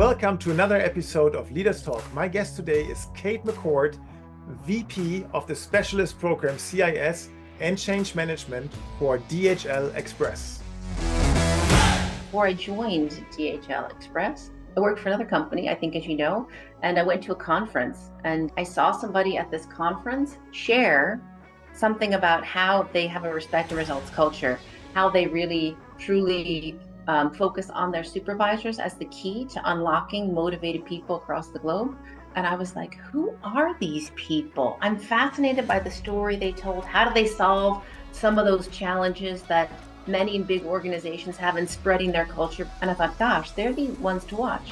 Welcome to another episode of Leaders Talk. My guest today is Kate McCourt, VP of the Specialist Program CIS and Change Management for DHL Express. Before I joined DHL Express, I worked for another company, I think as you know, and I went to a conference and I saw somebody at this conference share something about how they have a respect and results culture, how they really truly focus on their supervisors as the key to unlocking motivated people across the globe. And I was like, who are these people? I'm fascinated by the story they told. How do they solve some of those challenges that many big organizations have in spreading their culture? And I thought, gosh, they're the ones to watch.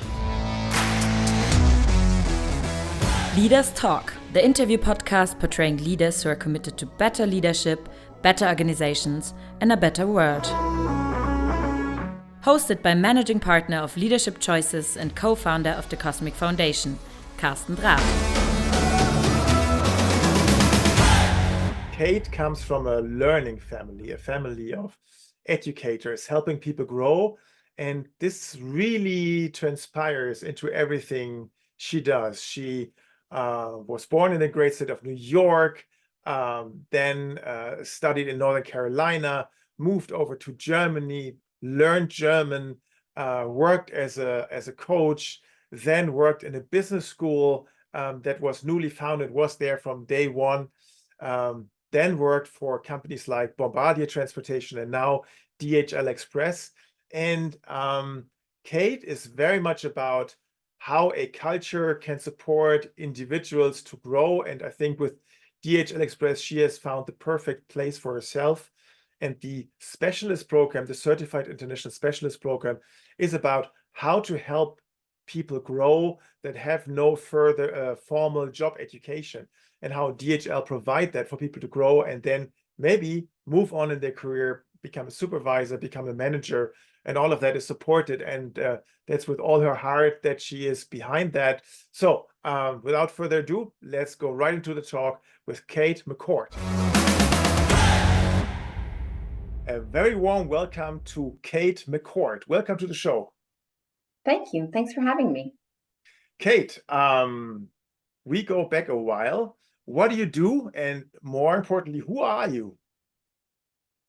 Leaders Talk, the interview podcast portraying leaders who are committed to better leadership, better organizations, and a better world. Hosted by Managing Partner of Leadership Choices and co-founder of the Cosmic Foundation, Karsten. Kate comes from a learning family, a family of educators helping people grow, and this really transpires into everything she does. She was born in the great state of New York, then studied in Northern Carolina, moved over to Germany, learned German, worked as a coach, then worked in a business school that was newly founded, was there from day one, then worked for companies like Bombardier Transportation and now DHL Express. And Kate is very much about how a culture can support individuals to grow. And I think with DHL Express, she has found the perfect place for herself. And the specialist program, the Certified International Specialist Program, is about how to help people grow that have no further formal job education, and how DHL provide that for people to grow and then maybe move on in their career, become a supervisor, become a manager, and all of that is supported. And that's with all her heart that she is behind that. So without further ado, let's go right into the talk with Kate McCourt. A very warm welcome to Kate McCourt. Welcome to the show. Thank you. Thanks for having me. Kate, we go back a while. What do you do? And more importantly, who are you?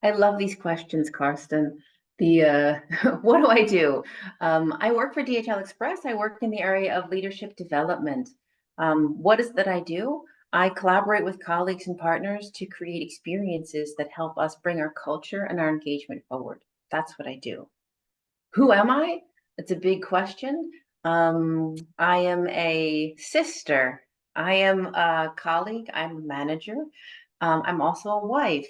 I love these questions, Karsten. What do I do? I work for DHL Express. I work in the area of leadership development. What is it that I do? I collaborate with colleagues and partners to create experiences that help us bring our culture and our engagement forward. That's what I do. Who am I? It's a big question. I am a sister. I am a colleague. I'm a manager. I'm also a wife.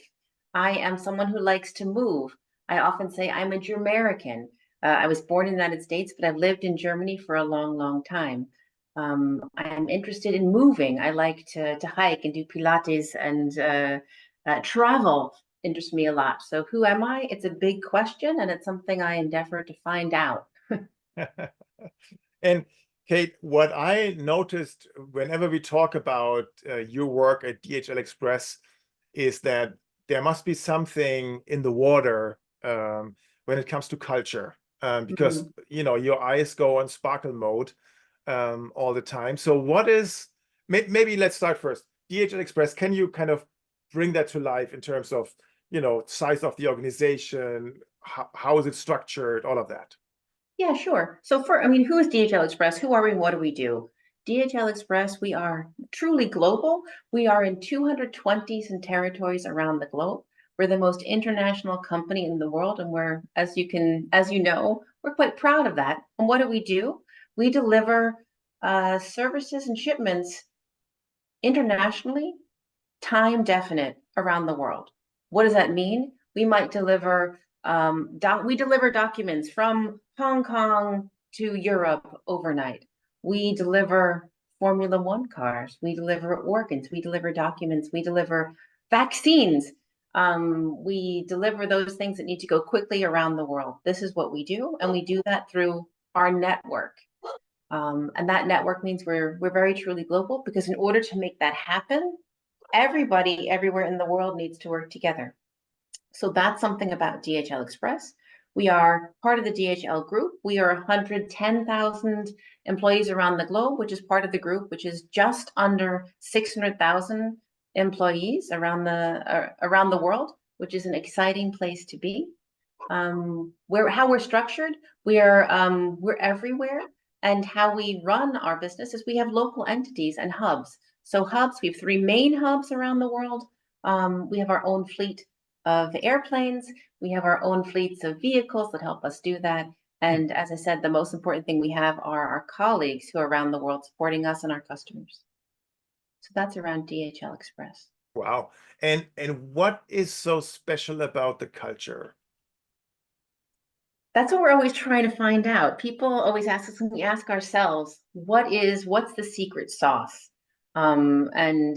I am someone who likes to move. I often say I'm a Germerican. I was born in the United States, but I've lived in Germany for a long, long time. I'm interested in moving. I like to hike and do Pilates, and travel interests me a lot. So who am I? It's a big question, and it's something I endeavor to find out. And Kate, what I noticed whenever we talk about your work at DHL Express is that there must be something in the water when it comes to culture, because you know your eyes go on sparkle mode all the time. So what is, maybe let's start first. DHL Express, can you kind of bring that to life in terms of, you know, size of the organization, how is it structured, all of that? Yeah, sure. So who is DHL Express? Who are we and what do we do? DHL Express, we are truly global. We are in 220 territories around the globe. We're the most international company in the world, and we're, as you know, we're quite proud of that. And what do? We deliver services and shipments internationally, time definite around the world. What does that mean? We might deliver we deliver documents from Hong Kong to Europe overnight. We deliver Formula One cars. We deliver organs. We deliver documents. We deliver vaccines. We deliver those things that need to go quickly around the world. This is what we do, and we do that through our network. And that network means we're very truly global, because in order to make that happen, everybody everywhere in the world needs to work together. So that's something about DHL Express. We are part of the DHL group. We are 110,000 employees around the globe, which is part of the group, which is just under 600,000 employees around the world, which is an exciting place to be. How we're structured, we're everywhere, and how we run our business is we have local entities and hubs. So hubs, we have 3 main hubs around the world. We have our own fleet of airplanes. We have our own fleets of vehicles that help us do that. And as I said, the most important thing we have are our colleagues who are around the world supporting us and our customers. So that's around DHL Express. Wow. And what is so special about the culture? That's what we're always trying to find out. People always ask us, when we ask ourselves, what's the secret sauce? And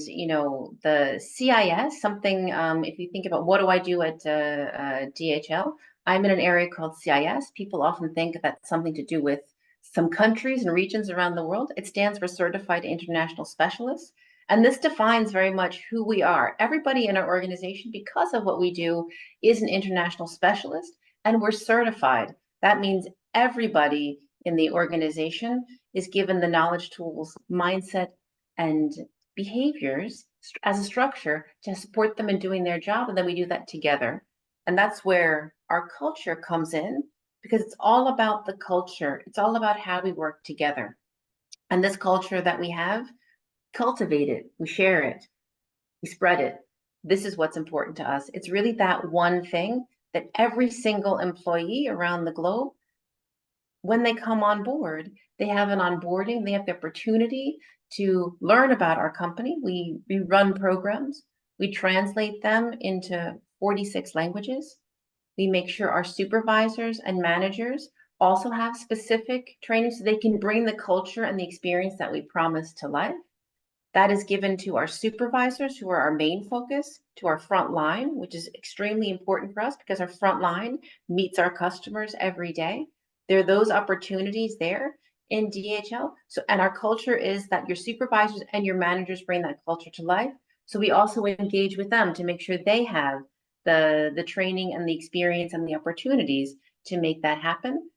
the CIS, something, if you think about what do I do at DHL, I'm in an area called CIS. People often think that's something to do with some countries and regions around the world. It stands for Certified International Specialists. And this defines very much who we are. Everybody in our organization, because of what we do, is an international specialist, and we're certified. That means everybody in the organization is given the knowledge, tools, mindset, and behaviors as a structure to support them in doing their job, and then we do that together. And that's where our culture comes in, because it's all about the culture. It's all about how we work together. And this culture that we have, cultivate it, we share it, we spread it. This is what's important to us. It's really that one thing that every single employee around the globe, when they come on board, they have an onboarding, they have the opportunity to learn about our company. We run programs, we translate them into 46 languages. We make sure our supervisors and managers also have specific training so they can bring the culture and the experience that we promise to life. That is given to our supervisors, who are our main focus, to our front line, which is extremely important for us because our front line meets our customers every day. There are those opportunities there in DHL. And our culture is that your supervisors and your managers bring that culture to life. So we also engage with them to make sure they have the training and the experience and the opportunities to make that happen.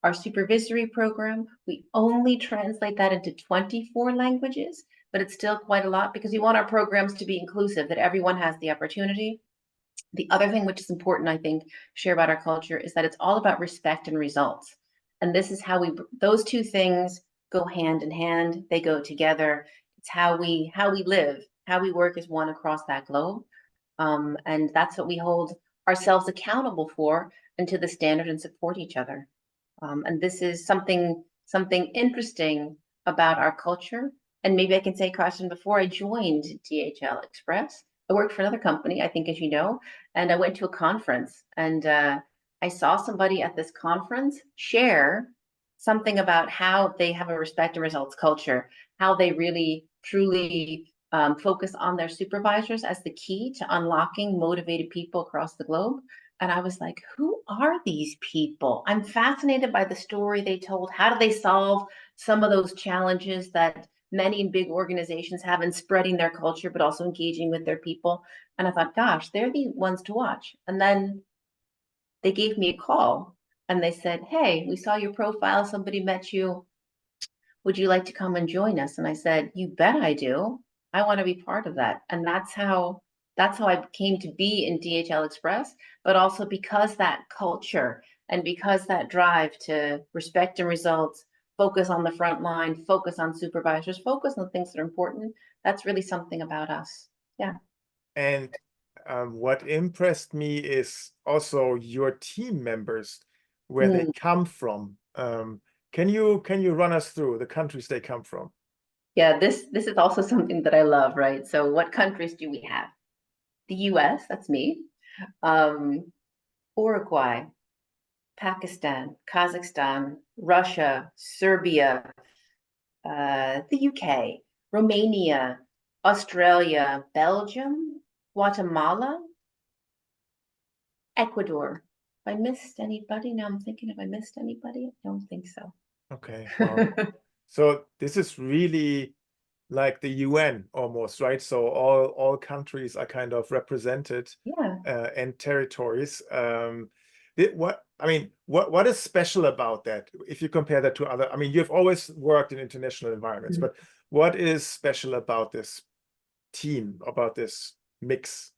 Our supervisory program, we only translate that into 24 languages, but it's still quite a lot because we want our programs to be inclusive, that everyone has the opportunity. The other thing which is important, I think, share about our culture is that it's all about respect and results. And this is how those two things go hand in hand. They go together. It's how we live, how we work as one across that globe. And that's what we hold ourselves accountable for, and to the standard, and support each other. And this is something interesting about our culture. And maybe I can say, Karsten, before I joined DHL Express, I worked for another company, I think, as you know, and I went to a conference, and I saw somebody at this conference share something about how they have a respect and results culture, how they really, truly focus on their supervisors as the key to unlocking motivated people across the globe. And I was like, who are these people? I'm fascinated by the story they told. How do they solve some of those challenges that many big organizations have in spreading their culture, but also engaging with their people? And I thought, gosh, they're the ones to watch. And then they gave me a call and they said, hey, we saw your profile. Somebody met you. Would you like to come and join us? And I said, you bet I do. I want to be part of that. And that's how I came to be in DHL Express, but also because that culture and because that drive to respect and results, focus on the front line, focus on supervisors, focus on things that are important. That's really something about us. Yeah. And what impressed me is also your team members, where they come from. Can you run us through the countries they come from? Yeah, this is also something that I love, right? So what countries do we have? The US, that's me, Uruguay, Pakistan, Kazakhstan, Russia, Serbia, the UK, Romania, Australia, Belgium, Guatemala, Ecuador. If I missed anybody, now I'm thinking if I missed anybody, I don't think so. Okay, wow. So this is really like the UN almost, right? So all countries are kind of represented, Yeah. And territories. What is special about that if you compare that to other? I mean, you've always worked in international environments, but what is special about this team, about this mix?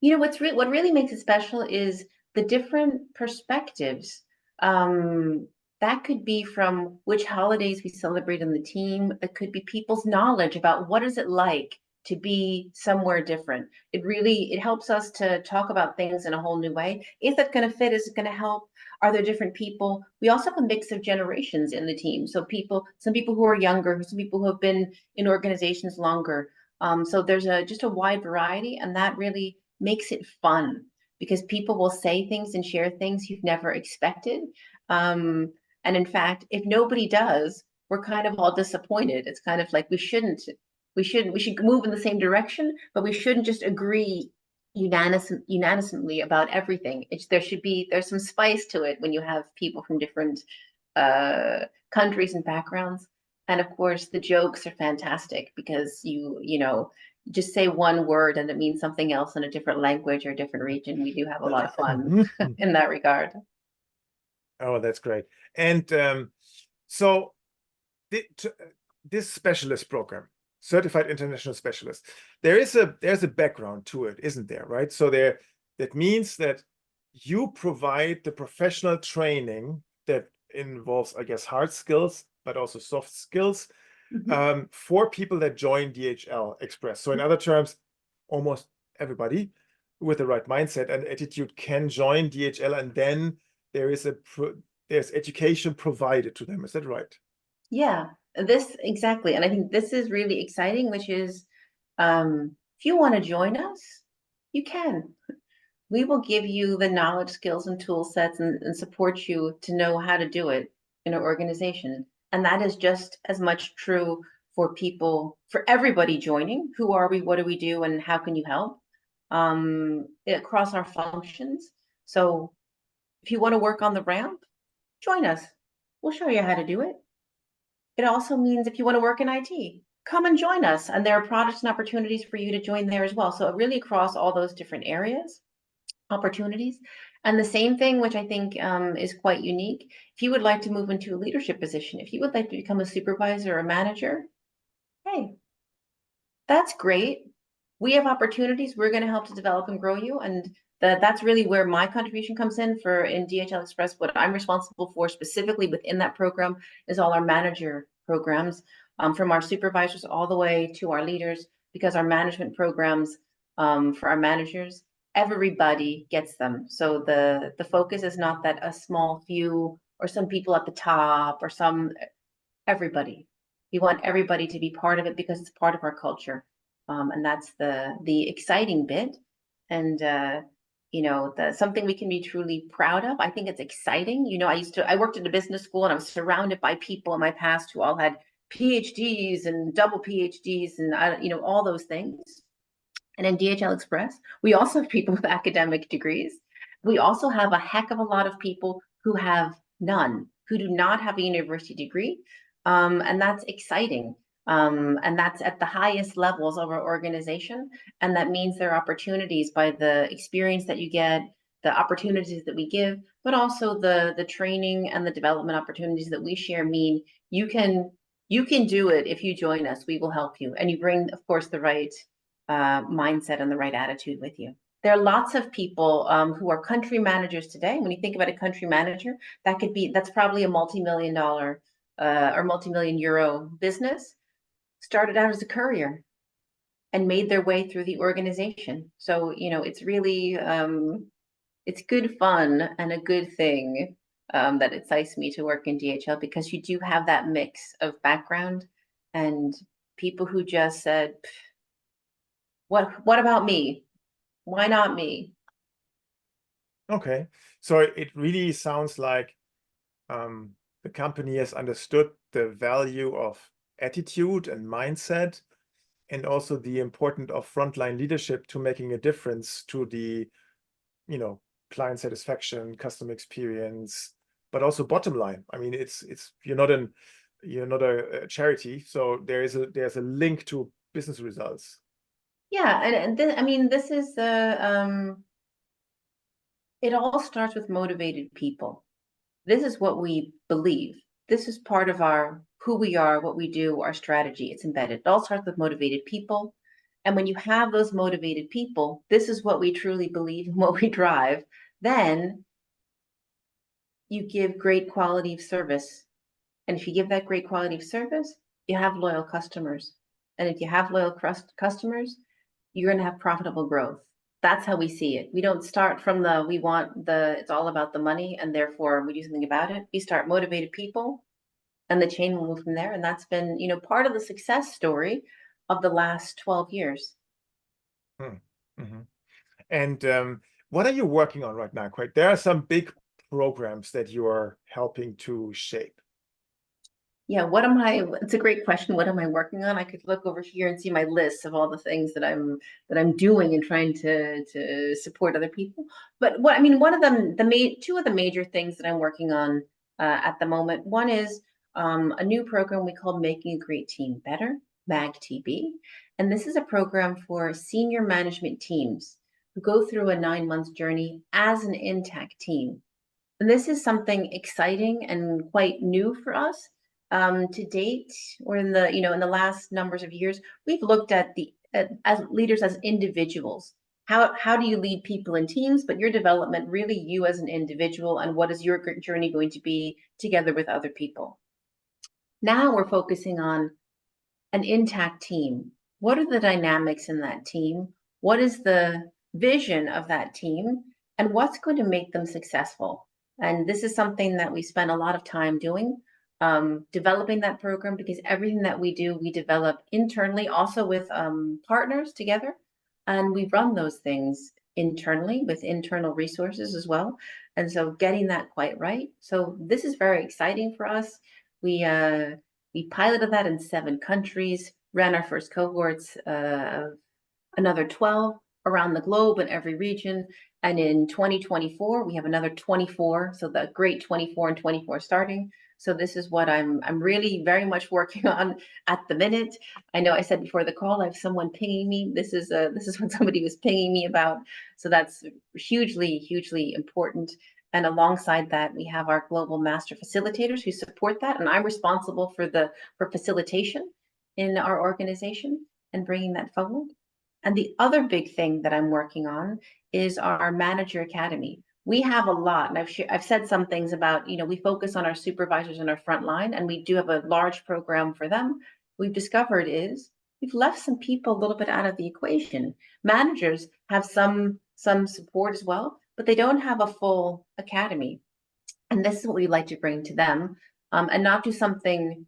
What really makes it special is the different perspectives. That could be from which holidays we celebrate in the team. It could be people's knowledge about what is it like to be somewhere different. It helps us to talk about things in a whole new way. Is that going to fit? Is it going to help? Are there different people? We also have a mix of generations in the team. So some people who are younger, some people who have been in organizations longer. So there's just a wide variety, and that really makes it fun because people will say things and share things you've never expected. And in fact, if nobody does, we're kind of all disappointed. It's kind of like we should move in the same direction, but we shouldn't just agree unanimously about everything. There's some spice to it when you have people from different countries and backgrounds. And of course, the jokes are fantastic because just say one word and it means something else in a different language or a different region. We do have a lot of fun in that regard. Oh, that's great. And so this specialist program, Certified International Specialist, there's a background to it, isn't there? Right. So that means that you provide the professional training that involves, I guess, hard skills, but also soft skills for people that join DHL Express. So in other terms, almost everybody with the right mindset and attitude can join DHL, and then there's education provided to them. Is that right? Yeah, exactly. And I think this is really exciting, which is if you want to join us, you can. We will give you the knowledge, skills, and tool sets and support you to know how to do it in an organization. And that is just as much true for everybody joining. Who are we? What do we do? And how can you help? Across our functions. So if you want to work on the ramp, join us. We'll show you how to do it. It also means if you want to work in IT, come and join us. And there are products and opportunities for you to join there as well. So really across all those different areas, opportunities. And the same thing, which I think is quite unique, if you would like to move into a leadership position, if you would like to become a supervisor or a manager, hey, that's great. We have opportunities. We're going to help to develop and grow you. And that's really where my contribution comes in in DHL Express. What I'm responsible for specifically within that program is all our manager programs, from our supervisors all the way to our leaders, because our management programs for our managers, everybody gets them. So the focus is not that a small few or some people at the top or everybody. We want everybody to be part of it because it's part of our culture. And that's the exciting bit. And something we can be truly proud of. I think it's exciting. I worked at a business school and I was surrounded by people in my past who all had PhDs and double PhDs and all those things. And in DHL Express, we also have people with academic degrees. We also have a heck of a lot of people who have none, who do not have a university degree. And that's exciting. And that's at the highest levels of our organization. And that means there are opportunities by the experience that you get, the opportunities that we give, but also the training and the development opportunities that we share mean you can do it if you join us. We will help you. And you bring, of course, the right mindset and the right attitude with you. There are lots of people who are country managers today. When you think about a country manager, that's probably a multi-million-dollar or multi-million euro business. Started out as a courier and made their way through the organization. So, it's really, it's good fun and a good thing that excites me to work in DHL, because you do have that mix of background and people who just said, what about me? Why not me? Okay. So it really sounds like the company has understood the value of attitude and mindset, and also the importance of frontline leadership to making a difference to the, client satisfaction, customer experience, but also bottom line. I mean, you're not a charity, so there's a link to business results. Yeah, and this is It all starts with motivated people. This is what we believe. This is part of our who we are, what we do, our strategy. It's embedded. It all starts with motivated people. And when you have those motivated people, this is what we truly believe and what we drive, then you give great quality of service. And if you give that great quality of service, you have loyal customers. And if you have loyal customers, you're going to have profitable growth. That's how we see it. We don't start from it's all about the money and therefore we do something about it. We start motivated people and the chain will move from there. And that's been, part of the success story of the last 12 years. Mm-hmm. And what are you working on right now? There are some big programs that you are helping to shape. Yeah, it's a great question. What am I working on? I could look over here and see my list of all the things that I'm doing and trying to support other people. But one of them, two of the major things that I'm working on at the moment. One is a new program we call Making a Great Team Better, MAGTB. And this is a program for senior management teams who go through a 9-month journey as an intact team. And this is something exciting and quite new for us. To date, or in the last numbers of years, we've looked at as leaders as individuals. How do you lead people in teams, but your development, really you as an individual, and what is your journey going to be together with other people? Now we're focusing on an intact team. What are the dynamics in that team? What is the vision of that team? And what's going to make them successful? And this is something that we spend a lot of time doing. Developing that program, because everything that we do, we develop internally, also with partners together, and we run those things internally with internal resources as well. And so getting that quite right. So this is very exciting for us. We piloted that in 7 countries, ran our first cohorts of another 12 around the globe in every region. And in 2024, we have another 24. So the great 24 and 24 starting. So this is what I'm really very much working on at the minute. I know I said before the call, I have someone pinging me. This is what somebody was pinging me about. So that's hugely, hugely important. And alongside that, we have our global master facilitators who support that. And I'm responsible for facilitation in our organization and bringing that forward. And the other big thing that I'm working on is our manager academy. We have a lot, and I've said some things about, we focus on our supervisors and our front line, and we do have a large program for them. We've discovered is we've left some people a little bit out of the equation. Managers have some support as well, but they don't have a full academy. And this is what we'd like to bring to them, and not do something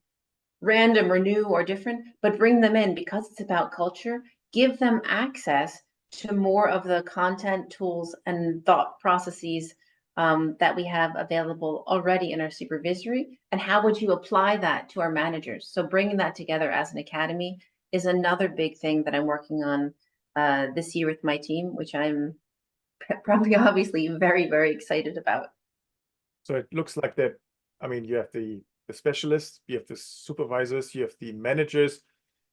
random or new or different, but bring them in because it's about culture, give them access to more of the content, tools, and thought processes that we have available already in our supervisory. And how would you apply that to our managers? So bringing that together as an academy is another big thing that I'm working on this year with my team, which I'm probably obviously very, very excited about. So it looks like that, you have the specialists, you have the supervisors, you have the managers,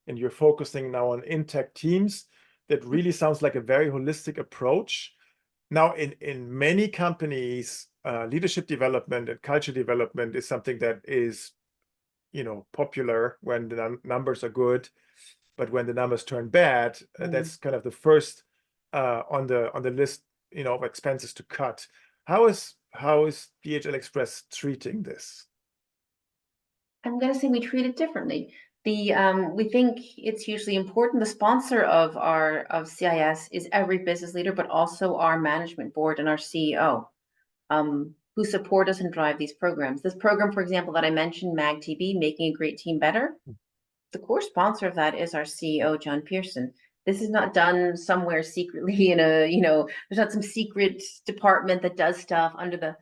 and you're focusing now on intact teams. That really sounds like a very holistic approach. Now, in many companies, leadership development and culture development is something that is, popular when the numbers are good, but when the numbers turn bad, that's kind of the first on the list, of expenses to cut. How is DHL Express treating this? I'm going to say we treat it differently. We think it's hugely important. The sponsor of CIS is every business leader, but also our management board and our CEO, who support us and drive these programs. This program, for example, that I mentioned, MAGTB, Making a Great Team Better, the core sponsor of that is our CEO, John Pearson. This is not done somewhere secretly in there's not some secret department that does stuff under the.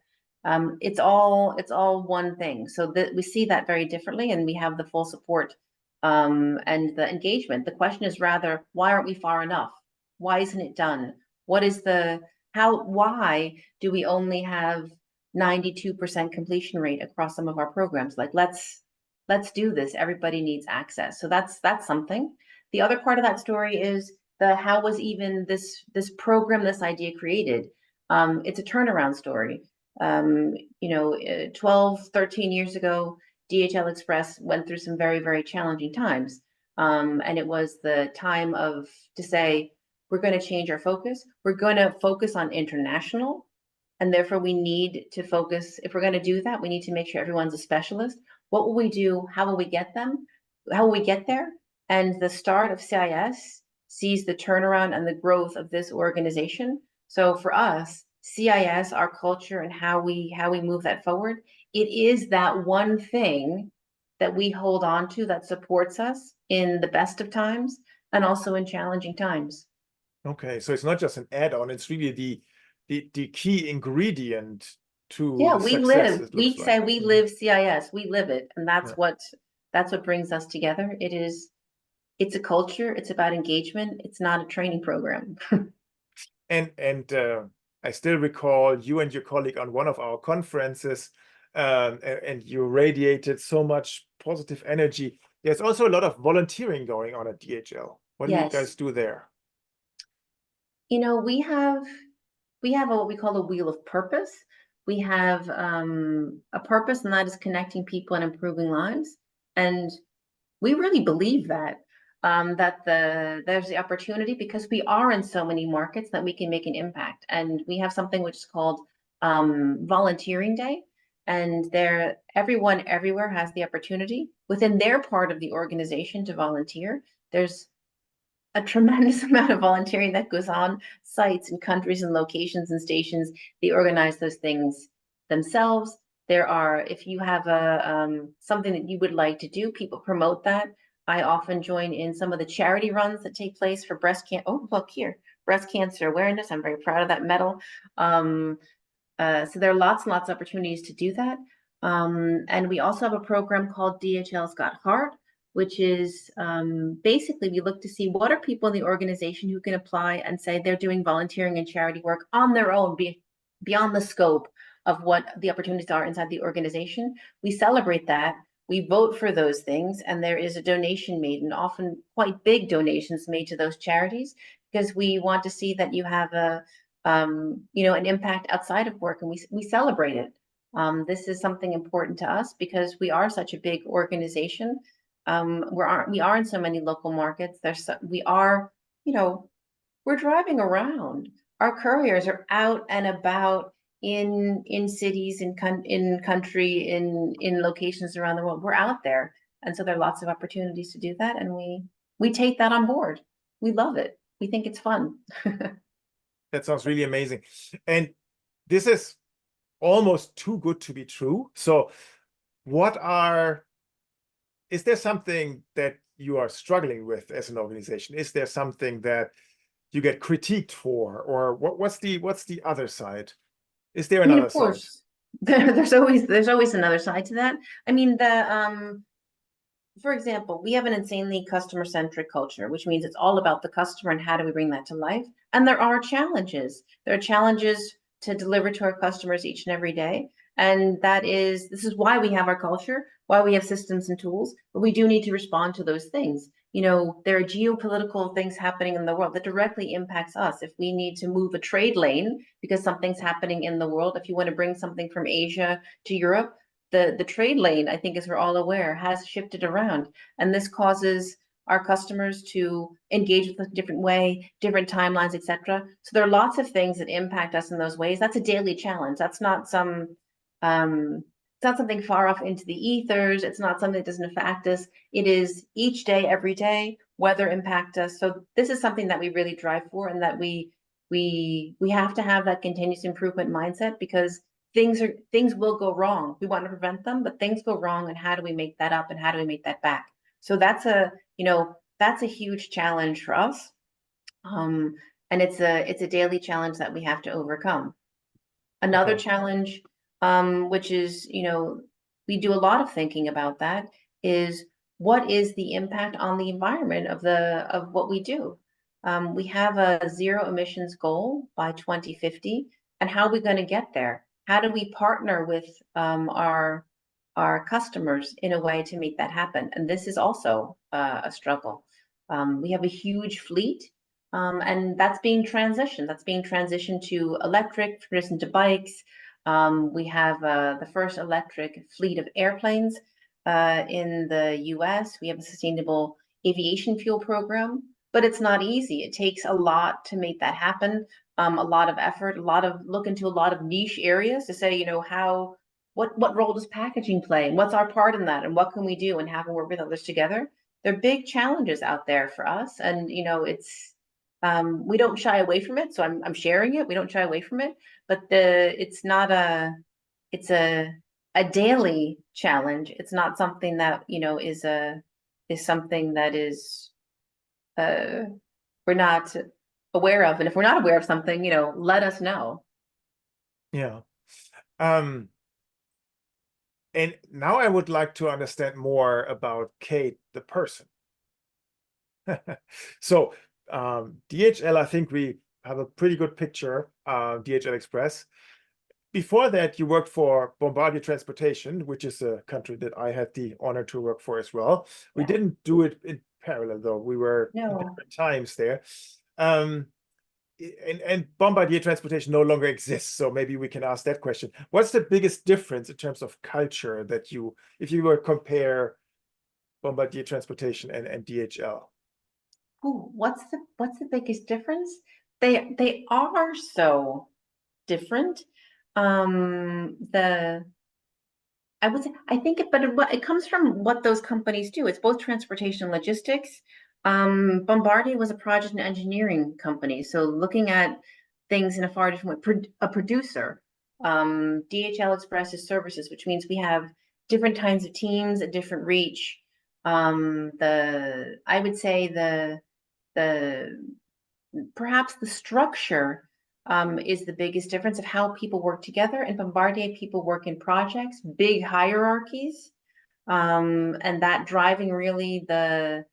It's all one thing. So we see that very differently, and we have the full support and the engagement. The question is rather, why aren't we far enough? Why isn't it done? Why do we only have 92% completion rate across some of our programs? Like, let's do this. Everybody needs access. So that's something. The other part of that story is how was even this program, this idea created? It's a turnaround story. 12, 13 years ago, DHL Express went through some very, very challenging times. And it was the time to say, we're going to change our focus. We're going to focus on international. And therefore, we need to focus. If we're going to do that, we need to make sure everyone's a specialist. What will we do? How will we get them? How will we get there? And the start of CIS sees the turnaround and the growth of this organization. So for us, CIS, our culture, and how we move that forward, it is that one thing that we hold on to that supports us in the best of times and also in challenging times. Okay, so it's not just an add-on, it's really the key ingredient to Yeah, the we success, live, it we looks say like. we live CIS, we live it. And that's Yeah. what brings us together. It's a culture, it's about engagement, it's not a training program. And I still recall you and your colleague on one of our conferences, and you radiated so much positive energy. There's also a lot of volunteering going on at DHL. What do you Yes. guys do there? We have what we call a wheel of purpose. We have a purpose, and that is connecting people and improving lives. And we really believe that there's the opportunity, because we are in so many markets, that we can make an impact. And we have something which is called Volunteering Day. And everyone everywhere has the opportunity within their part of the organization to volunteer. There's a tremendous amount of volunteering that goes on sites and countries and locations and stations. They organize those things themselves. If you have something that you would like to do, people promote that. I often join in some of the charity runs that take place for breast cancer. Oh, look here, breast cancer awareness. I'm very proud of that medal. So there are lots and lots of opportunities to do that. And we also have a program called DHL's Got Heart, which is basically we look to see what are people in the organization who can apply and say they're doing volunteering and charity work on their own, beyond the scope of what the opportunities are inside the organization. We celebrate that. We vote for those things, and there is a donation made, and often quite big donations made to those charities, because we want to see that you have an impact outside of work, and we celebrate it. This is something important to us because we are such a big organization. We are in so many local markets. We're driving around. Our couriers are out and about in cities, in country, in locations around the world. We're out there, and so there are lots of opportunities to do that, and we take that on board. We love it. We think it's fun. That sounds really amazing, and this is almost too good to be true. So, is there something that you are struggling with as an organization? Is there something that you get critiqued for, or what's the other side? Is there another of course, side? There's always another side to that. I mean, for example, we have an insanely customer-centric culture, which means it's all about the customer and how do we bring that to life. And there are challenges. There are challenges to deliver to our customers each and every day. And this is why we have our culture, why we have systems and tools, but we do need to respond to those things. There are geopolitical things happening in the world that directly impacts us. If we need to move a trade lane because something's happening in the world, if you want to bring something from Asia to Europe, the trade lane, I think, as we're all aware, has shifted around. And this causes our customers to engage with us a different way, different timelines, etc. So there are lots of things that impact us in those ways. That's a daily challenge. That's not it's not something far off into the ethers. It's not something that doesn't affect us. It is each day, every day, weather impact us. So this is something that we really drive for, and that we have to have that continuous improvement mindset, because things will go wrong. We want to prevent them, but things go wrong, and how do we make that up, and how do we make that back? So that's a huge challenge for us. And it's a daily challenge that we have to overcome. Another challenge, which is, we do a lot of thinking about that, is what is the impact on the environment of what we do? We have a zero emissions goal by 2050, and how are we going to get there? How do we partner with our customers in a way to make that happen? And this is also a struggle. We have a huge fleet. And that's being transitioned. That's being transitioned to electric, transitioned to bikes. We have the first electric fleet of airplanes in the US. We have a sustainable aviation fuel program, but it's not easy. It takes a lot to make that happen, a lot of effort, look into a lot of niche areas to say, what role does packaging play, and what's our part in that, and what can we do, and how can we work with others together. There are big challenges out there for us, and it's we don't shy away from it. So I'm sharing it. We don't shy away from it, but it's a daily challenge. It's not something that is something that is we're not aware of. And if we're not aware of something, let us know. Yeah. And now I would like to understand more about Kate, the person. So DHL, I think we have a pretty good picture, DHL Express. Before that, you worked for Bombardier Transportation, which is a country that I had the honor to work for as well. We didn't do it in parallel, though. We were in different times there. And Bombardier Transportation no longer exists, so maybe we can ask that question. What's the biggest difference in terms of culture that if you were to compare Bombardier Transportation and DHL? Ooh, what's the biggest difference? They are so different. I would say, I think it comes from what those companies do. It's both transportation and logistics. Bombardier was a project and engineering company, so looking at things in a far different way. A producer. DHL Express is services, which means we have different kinds of teams, a different reach. I would say perhaps the structure is the biggest difference of how people work together. In Bombardier, people work in projects, big hierarchies, and that driving really the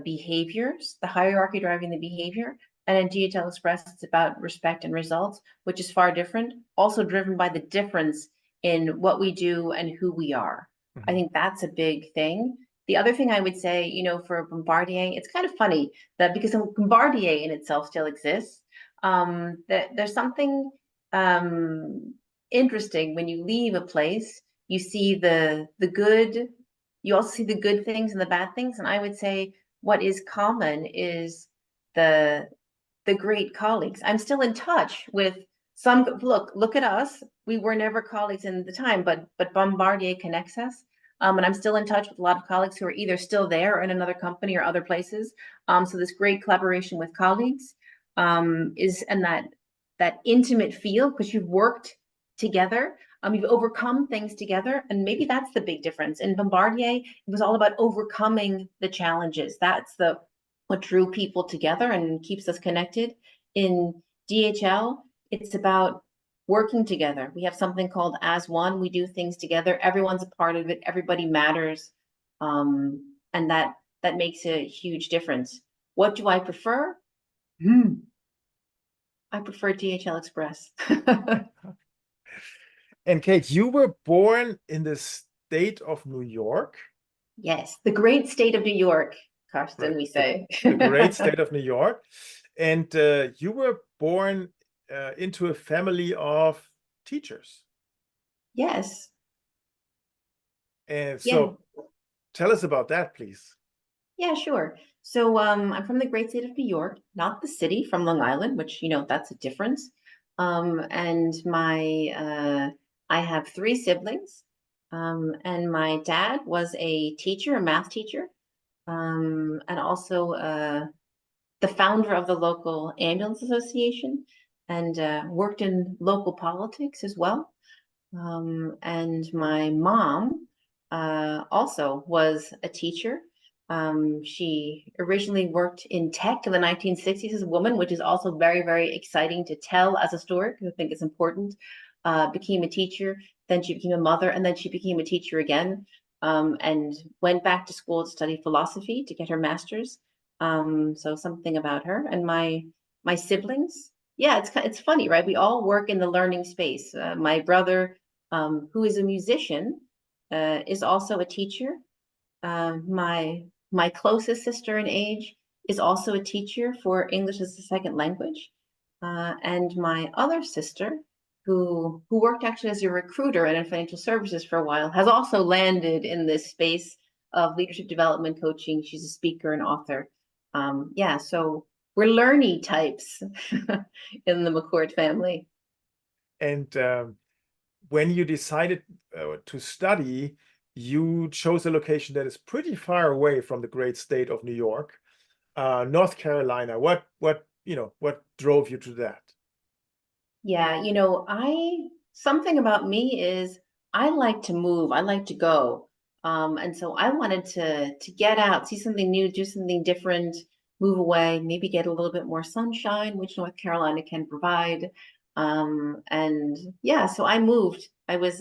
behaviors, the hierarchy driving the behavior. And in DHL Express, it's about respect and results, which is far different, also driven by the difference in what we do and who we are. I think that's a big thing. The other thing I would say, for Bombardier, it's kind of funny that because Bombardier in itself still exists, that there's something interesting when you leave a place. You see the good, you also see the good things and the bad things. And I would say what is common is the great colleagues. I'm still in touch with some. Look at us. We were never colleagues in the time, but Bombardier connects us. And I'm still in touch with a lot of colleagues who are either still there or in another company or other places. So this great collaboration with colleagues is, and that intimate feel, because you've worked together, you've overcome things together, and maybe that's the big difference. In Bombardier, it was all about overcoming the challenges. That's what drew people together and keeps us connected. In DHL, it's about working together. We have something called As One. We do things together. Everyone's a part of it. Everybody matters. And that makes a huge difference. What do I prefer? I prefer DHL Express. And Kate, you were born in the state of New York? Yes, the great state of New York, Karsten, we say. The great state of New York. And you were born into a family of teachers. Yes. And so tell us about that, please. Yeah, sure. So I'm from the great state of New York, not the city, from Long Island, which, that's a difference. And I have 3 siblings. And my dad was a teacher, a math teacher, and also the founder of the local ambulance association, and worked in local politics as well. And my mom also was a teacher. She originally worked in tech in the 1960s as a woman, which is also very, very exciting to tell as a story, because I think it's important. Became a teacher, then she became a mother, and then she became a teacher again, and went back to school to study philosophy to get her master's. So something about her. And my siblings, yeah, it's funny, right? We all work in the learning space. My brother, who is a musician, is also a teacher. My closest sister in age is also a teacher for English as a second language. And my other sister, who worked actually as a recruiter and in financial services for a while, has also landed in this space of leadership development coaching. She's a speaker and author. Yeah, so we're learny types in the McCourt family. And when you decided to study, you chose a location that is pretty far away from the great state of New York, North Carolina. What drove you to that? Yeah, something about me is I like to move, I like to go. And so I wanted to get out, see something new, do something different, move away, maybe get a little bit more sunshine, which North Carolina can provide. And yeah, so I moved. I was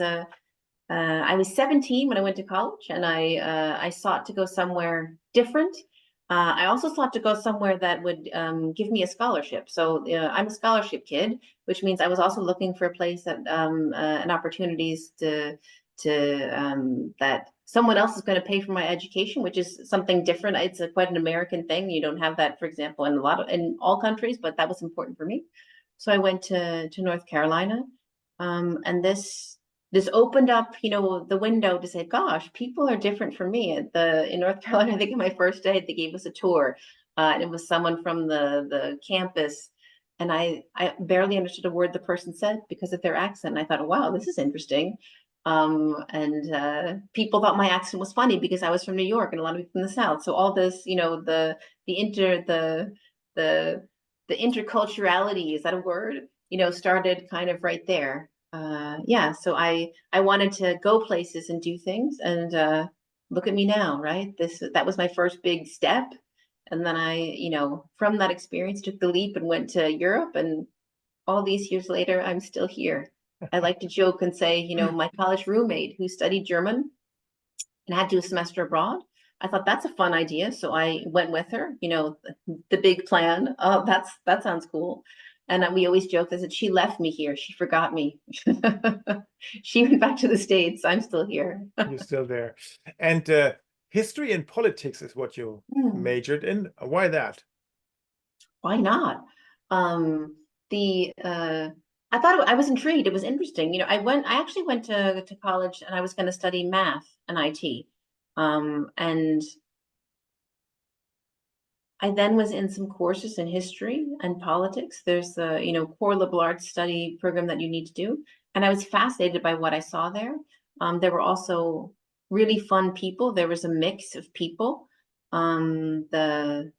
17 when I went to college, and I sought to go somewhere different. I also sought to go somewhere that would give me a scholarship. So I'm a scholarship kid, which means I was also looking for a place that and opportunities to that someone else is going to pay for my education, which is something different. It's quite an American thing. You don't have that, for example, in all countries, but that was important for me. So I went to North Carolina, and this opened up, the window to say, gosh, people are different from me. In North Carolina, I think on my first day, they gave us a tour, and it was someone from the campus. And I barely understood a word the person said because of their accent. And I thought, wow, this is interesting. And people thought my accent was funny because I was from New York and a lot of people from the South. So all this, the interculturality, is that a word? Started kind of right there. Yeah, so I wanted to go places and do things, and look at me now, right? That was my first big step. And then I, from that experience, took the leap and went to Europe, and all these years later, I'm still here. I like to joke and say, my college roommate who studied German and had to do a semester abroad, I thought that's a fun idea. So I went with her, the big plan. Oh, that sounds cool. And we always joke that she left me here. She forgot me. She went back to the States. I'm still here. You're still there. And history and politics is what you majored in. Why that? Why not? I thought I was intrigued. It was interesting. I actually went to college, and I was going to study math and IT. And I then was in some courses in history and politics. There's the, core liberal arts study program that you need to do. And I was fascinated by what I saw there. There were also really fun people. There was a mix of people. And then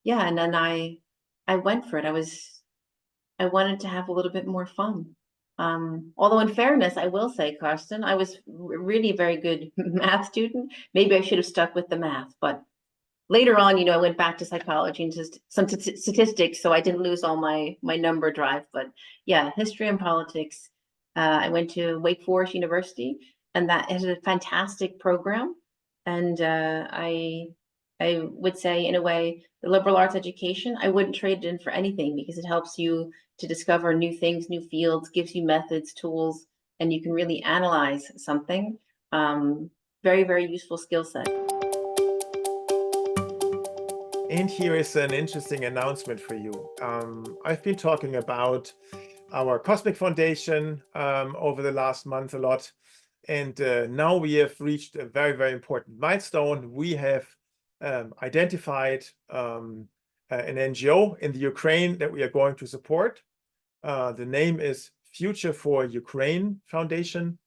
I went for it. I wanted to have a little bit more fun. Although in fairness, I will say, Karsten, I was really a very good math student. Maybe I should have stuck with the math, but later on, I went back to psychology and just some statistics, so I didn't lose all my number drive. But yeah, history and politics. I went to Wake Forest University, and that is a fantastic program. And I would say, in a way, the liberal arts education, I wouldn't trade it in for anything, because it helps you to discover new things, new fields, gives you methods, tools, and you can really analyze something. Very, very useful skill set. And here is an interesting announcement for you. I've been talking about our Cosmic Foundation over the last month a lot. And now we have reached a very, very important milestone. We have identified an NGO in the Ukraine that we are going to support. The name is Future for Ukraine Foundation.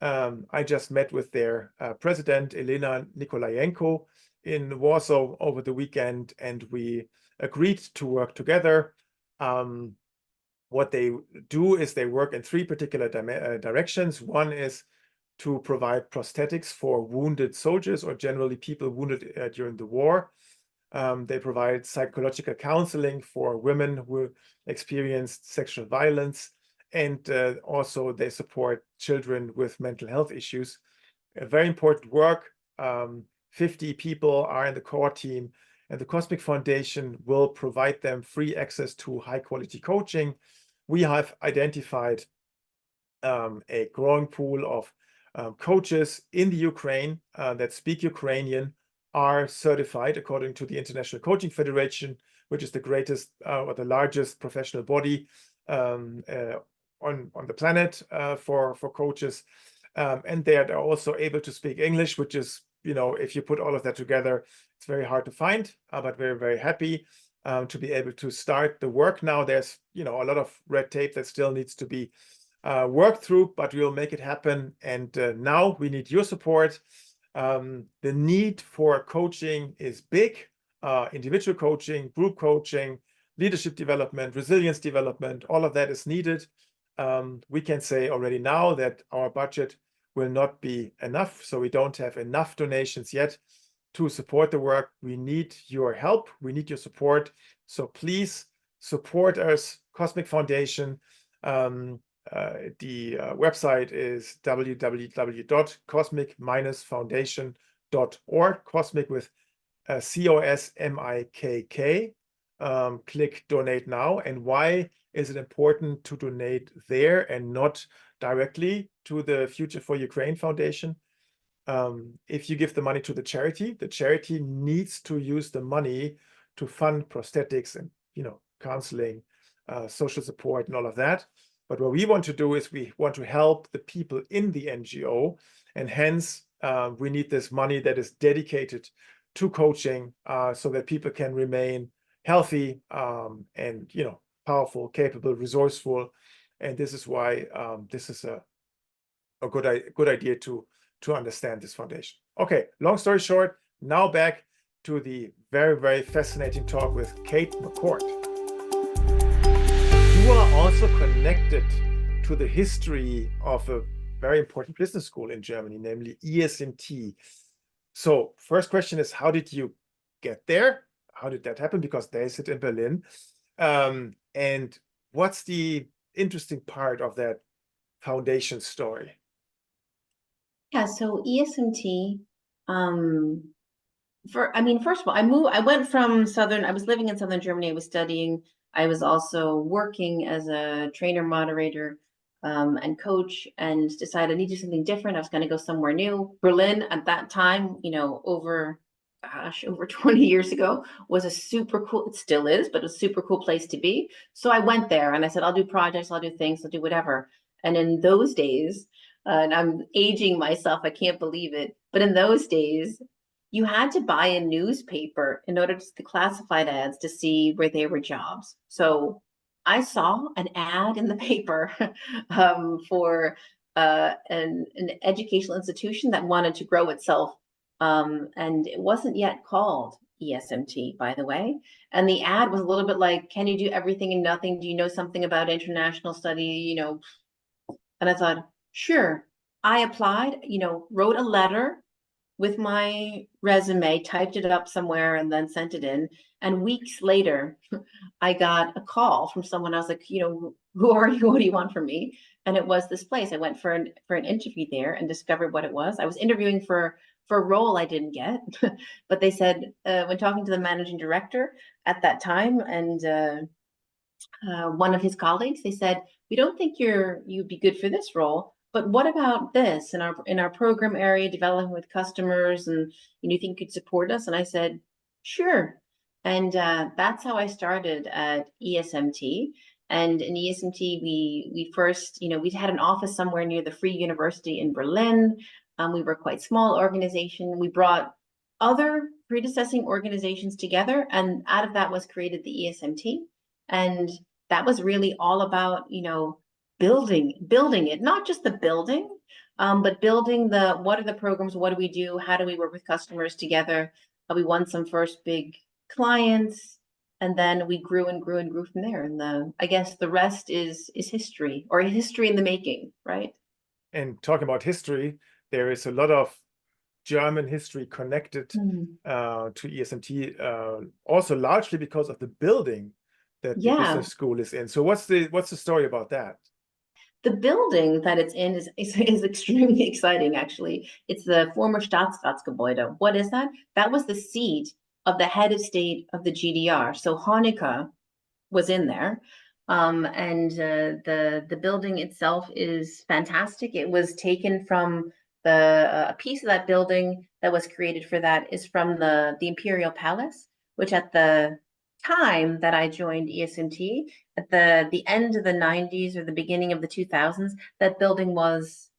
I just met with their president, Elena Nikolayenko, in Warsaw over the weekend, and we agreed to work together. What they do is they work in three particular directions. One is to provide prosthetics for wounded soldiers, or generally people wounded during the war. They provide psychological counseling for women who experienced sexual violence, and also they support children with mental health issues. A very important work. 50 people are in the core team, and the Cosmic Foundation will provide them free access to high quality coaching. We have identified a growing pool of coaches in the Ukraine that speak Ukrainian, are certified according to the International Coaching Federation, which is the greatest or the largest professional body on the planet for coaches. And they are also able to speak English, which is, if you put all of that together, it's very hard to find, but we're very happy to be able to start the work now. There's, a lot of red tape that still needs to be worked through, but we'll make it happen. And now we need your support. The need for coaching is big. Individual coaching, group coaching, leadership development, resilience development, all of that is needed. We can say already now that our budget will not be enough, so we don't have enough donations yet to support the work. We need your help. We need your support. So please support us, Cosmic Foundation. The website is www.cosmic-foundation.org, Cosmic with COSMIKK. Click donate now. And why is it important to donate there and not directly to the Future for Ukraine Foundation? If you give the money to the charity needs to use the money to fund prosthetics and counseling, social support and all of that. But what we want to do is we want to help the people in the NGO, and hence we need this money that is dedicated to coaching so that people can remain healthy and powerful, capable, resourceful. And this is why this is a good idea to understand this foundation. Okay, long story short, now back to the very, very fascinating talk with Kate McCourt. You are also connected to the history of a very important business school in Germany, namely ESMT. So first question is, how did you get there? How did that happen? Because they sit in Berlin. And what's the interesting part of that foundation story? Yeah, so ESMT, first of all, I was living in Southern Germany, I was studying, I was also working as a trainer, moderator, and coach, and decided I needed something different. I was going to go somewhere new. Berlin at that time, over 20 years ago, was a super cool, it still is, but a super cool place to be. So I went there and I said, I'll do projects, I'll do things, I'll do whatever. And in those days, and I'm aging myself, I can't believe it, but in those days, you had to buy a newspaper in order to classified ads to see where there were jobs. So I saw an ad in the paper for an educational institution that wanted to grow itself. And it wasn't yet called ESMT, by the way. And the ad was a little bit like, can you do everything and nothing? Do you know something about international study? And I thought, sure. I applied, wrote a letter with my resume, typed it up somewhere and then sent it in. And weeks later, I got a call from someone. I was like, who are you? What do you want from me? And it was this place. I went for an interview there and discovered what it was. I was interviewing for a role I didn't get, but they said, when talking to the managing director at that time and one of his colleagues, they said, we don't think you'd be good for this role, but what about this in our program area, developing with customers, and you think you could support us? And I said, sure. And that's how I started at ESMT. And in ESMT, we first, we had an office somewhere near the Free University in Berlin. We were a quite small organization. We brought other predecessing organizations together, and out of that was created the ESMT. And that was really all about, building it, not just the building, but building what are the programs, what do we do, how do we work with customers together? We won some first big clients, and then we grew and grew and grew from there. And I guess the rest is history, or history in the making, right? And talking about history, there is a lot of German history connected to ESMT, also largely because of the building that the business school is in. So what's the story about that? The building that it's in is extremely exciting, actually. It's the former Staatsratsgebäude. What is that? That was the seat of the head of state of the GDR. So Honecker was in there. And the building itself is fantastic. It was taken from a piece of that building that was created for that is from the Imperial Palace, which at the time that I joined ESMT, at the end of the 90s or the beginning of the 2000s, that building was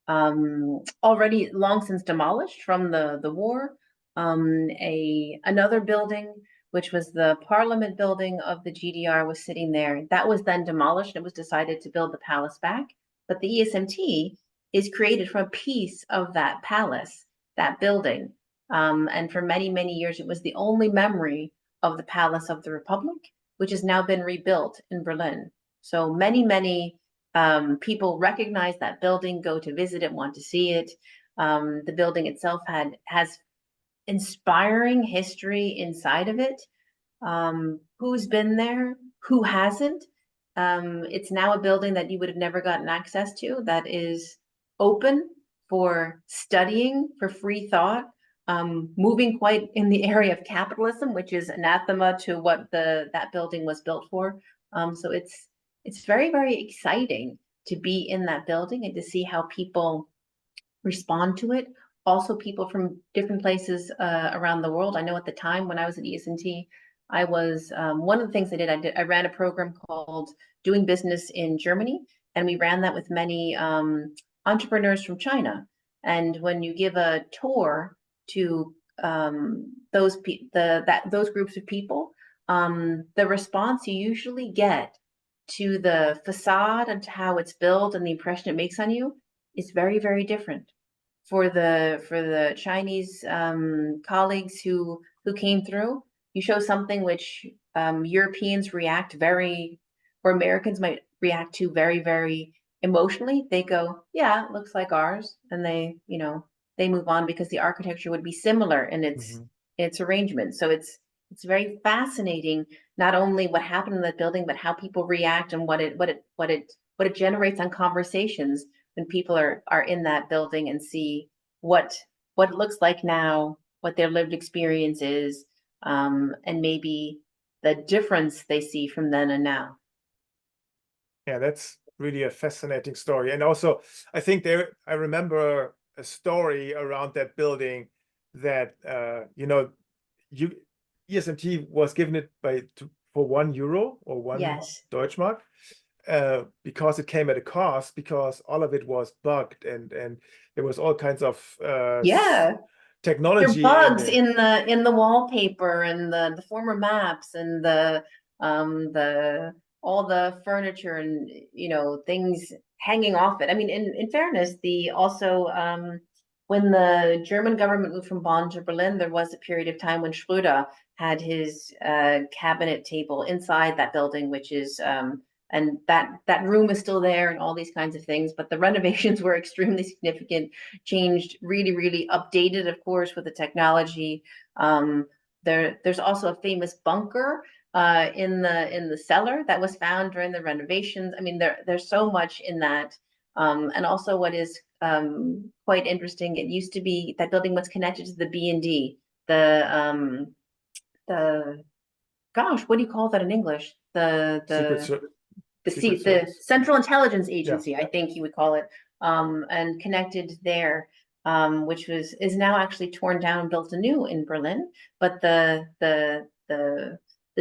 already long since demolished from the war. Another building, which was the Parliament building of the GDR, was sitting there. That was then demolished. It was decided to build the palace back, but the ESMT is created from a piece of that palace, that building. And for many, many years, it was the only memory of the Palace of the Republic, which has now been rebuilt in Berlin. So many, many people recognize that building, go to visit it, want to see it. The building itself has inspiring history inside of it. Who's been there? Who hasn't? It's now a building that you would have never gotten access to, that is open for studying, for free thought, moving quite in the area of capitalism, which is anathema to what that building was built for. So it's very, very exciting to be in that building and to see how people respond to it. Also, people from different places around the world. I know at the time when I was at ESMT, I was one of the things I ran a program called Doing Business in Germany, and we ran that with many entrepreneurs from China. And when you give a tour to those groups of people, the response you usually get to the facade and to how it's built and the impression it makes on you is very, very different. For the Chinese colleagues who came through, you show something which Europeans react very, or Americans might react to very, very emotionally. They go, yeah, it looks like ours, and they move on because the architecture would be similar in its arrangement. So it's very fascinating, not only what happened in that building, but how people react and what it generates on conversations when people are in that building and see what it looks like now, what their lived experience is, and maybe the difference they see from then and now. Yeah, that's really a fascinating story. And also, I think I remember a story around that building that ESMT was given it for €1 or one Yes. Deutschmark, because it came at a cost, because all of it was bugged and there was all kinds of technology. There are bugs in the wallpaper and the former maps and the all the furniture and things hanging off it. I mean, in fairness, when the German government moved from Bonn to Berlin, there was a period of time when Schröder had his cabinet table inside that building, which is and that room is still there and all these kinds of things, but the renovations were extremely significant, changed, really, really updated, of course, with the technology. There's also a famous bunker in the cellar that was found during the renovations. I mean, there's so much in that. And also what is quite interesting, it used to be, that building was connected to the B&D, the gosh, what do you call that in English? The Central Intelligence Agency, I think you would call it, and connected there, which is now actually torn down and built anew in Berlin. But the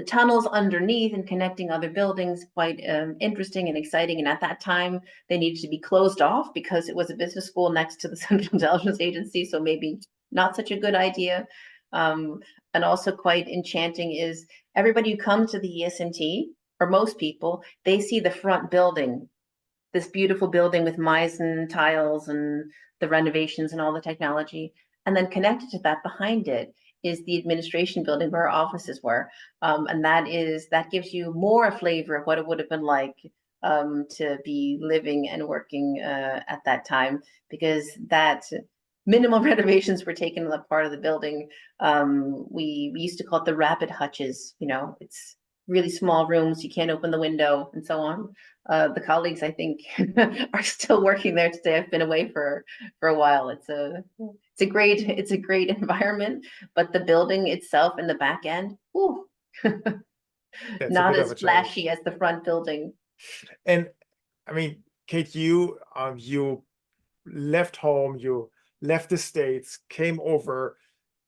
tunnels underneath and connecting other buildings, quite interesting and exciting. And at that time, they needed to be closed off because it was a business school next to the Central Intelligence Agency, so maybe not such a good idea. And also quite enchanting is everybody who comes to the ESMT, or most people, they see the front building, this beautiful building with Meissen tiles and the renovations and all the technology. And then connected to that, behind it, is the administration building where our offices were. And that gives you more a flavor of what it would have been like to be living and working at that time, because that minimal renovations were taken in that part of the building. We used to call it the rapid hutches. It's really small rooms, you can't open the window and so on. The colleagues, I think, are still working there today. I've been away for a while. It's a great environment, but the building itself in the back end, not as flashy as the front building. And I mean, Kate, you left home, you left the States, came over,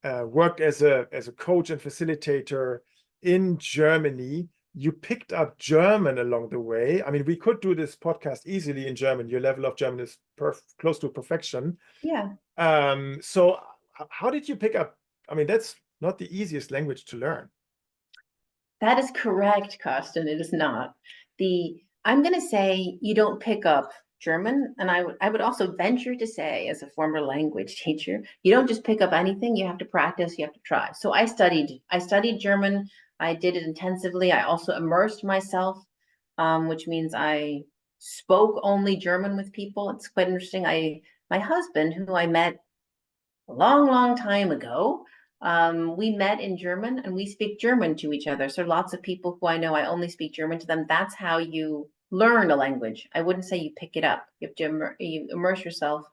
worked as a coach and facilitator in Germany. You picked up German along the way. I mean, we could do this podcast easily in German. Your level of German is close to perfection. Yeah. So how did you pick up? I mean, that's not the easiest language to learn. That is correct, Karsten. It is not. I'm going to say you don't pick up German, and I would also venture to say, as a former language teacher, you don't just pick up anything. You have to practice. You have to try. So I studied German. I did it intensively. I also immersed myself, which means I spoke only German with people. It's quite interesting. My husband, who I met a long, long time ago, we met in German, and we speak German to each other. So lots of people who I know, I only speak German to them. That's how you learn a language. I wouldn't say you pick it up. You have to you immerse yourself.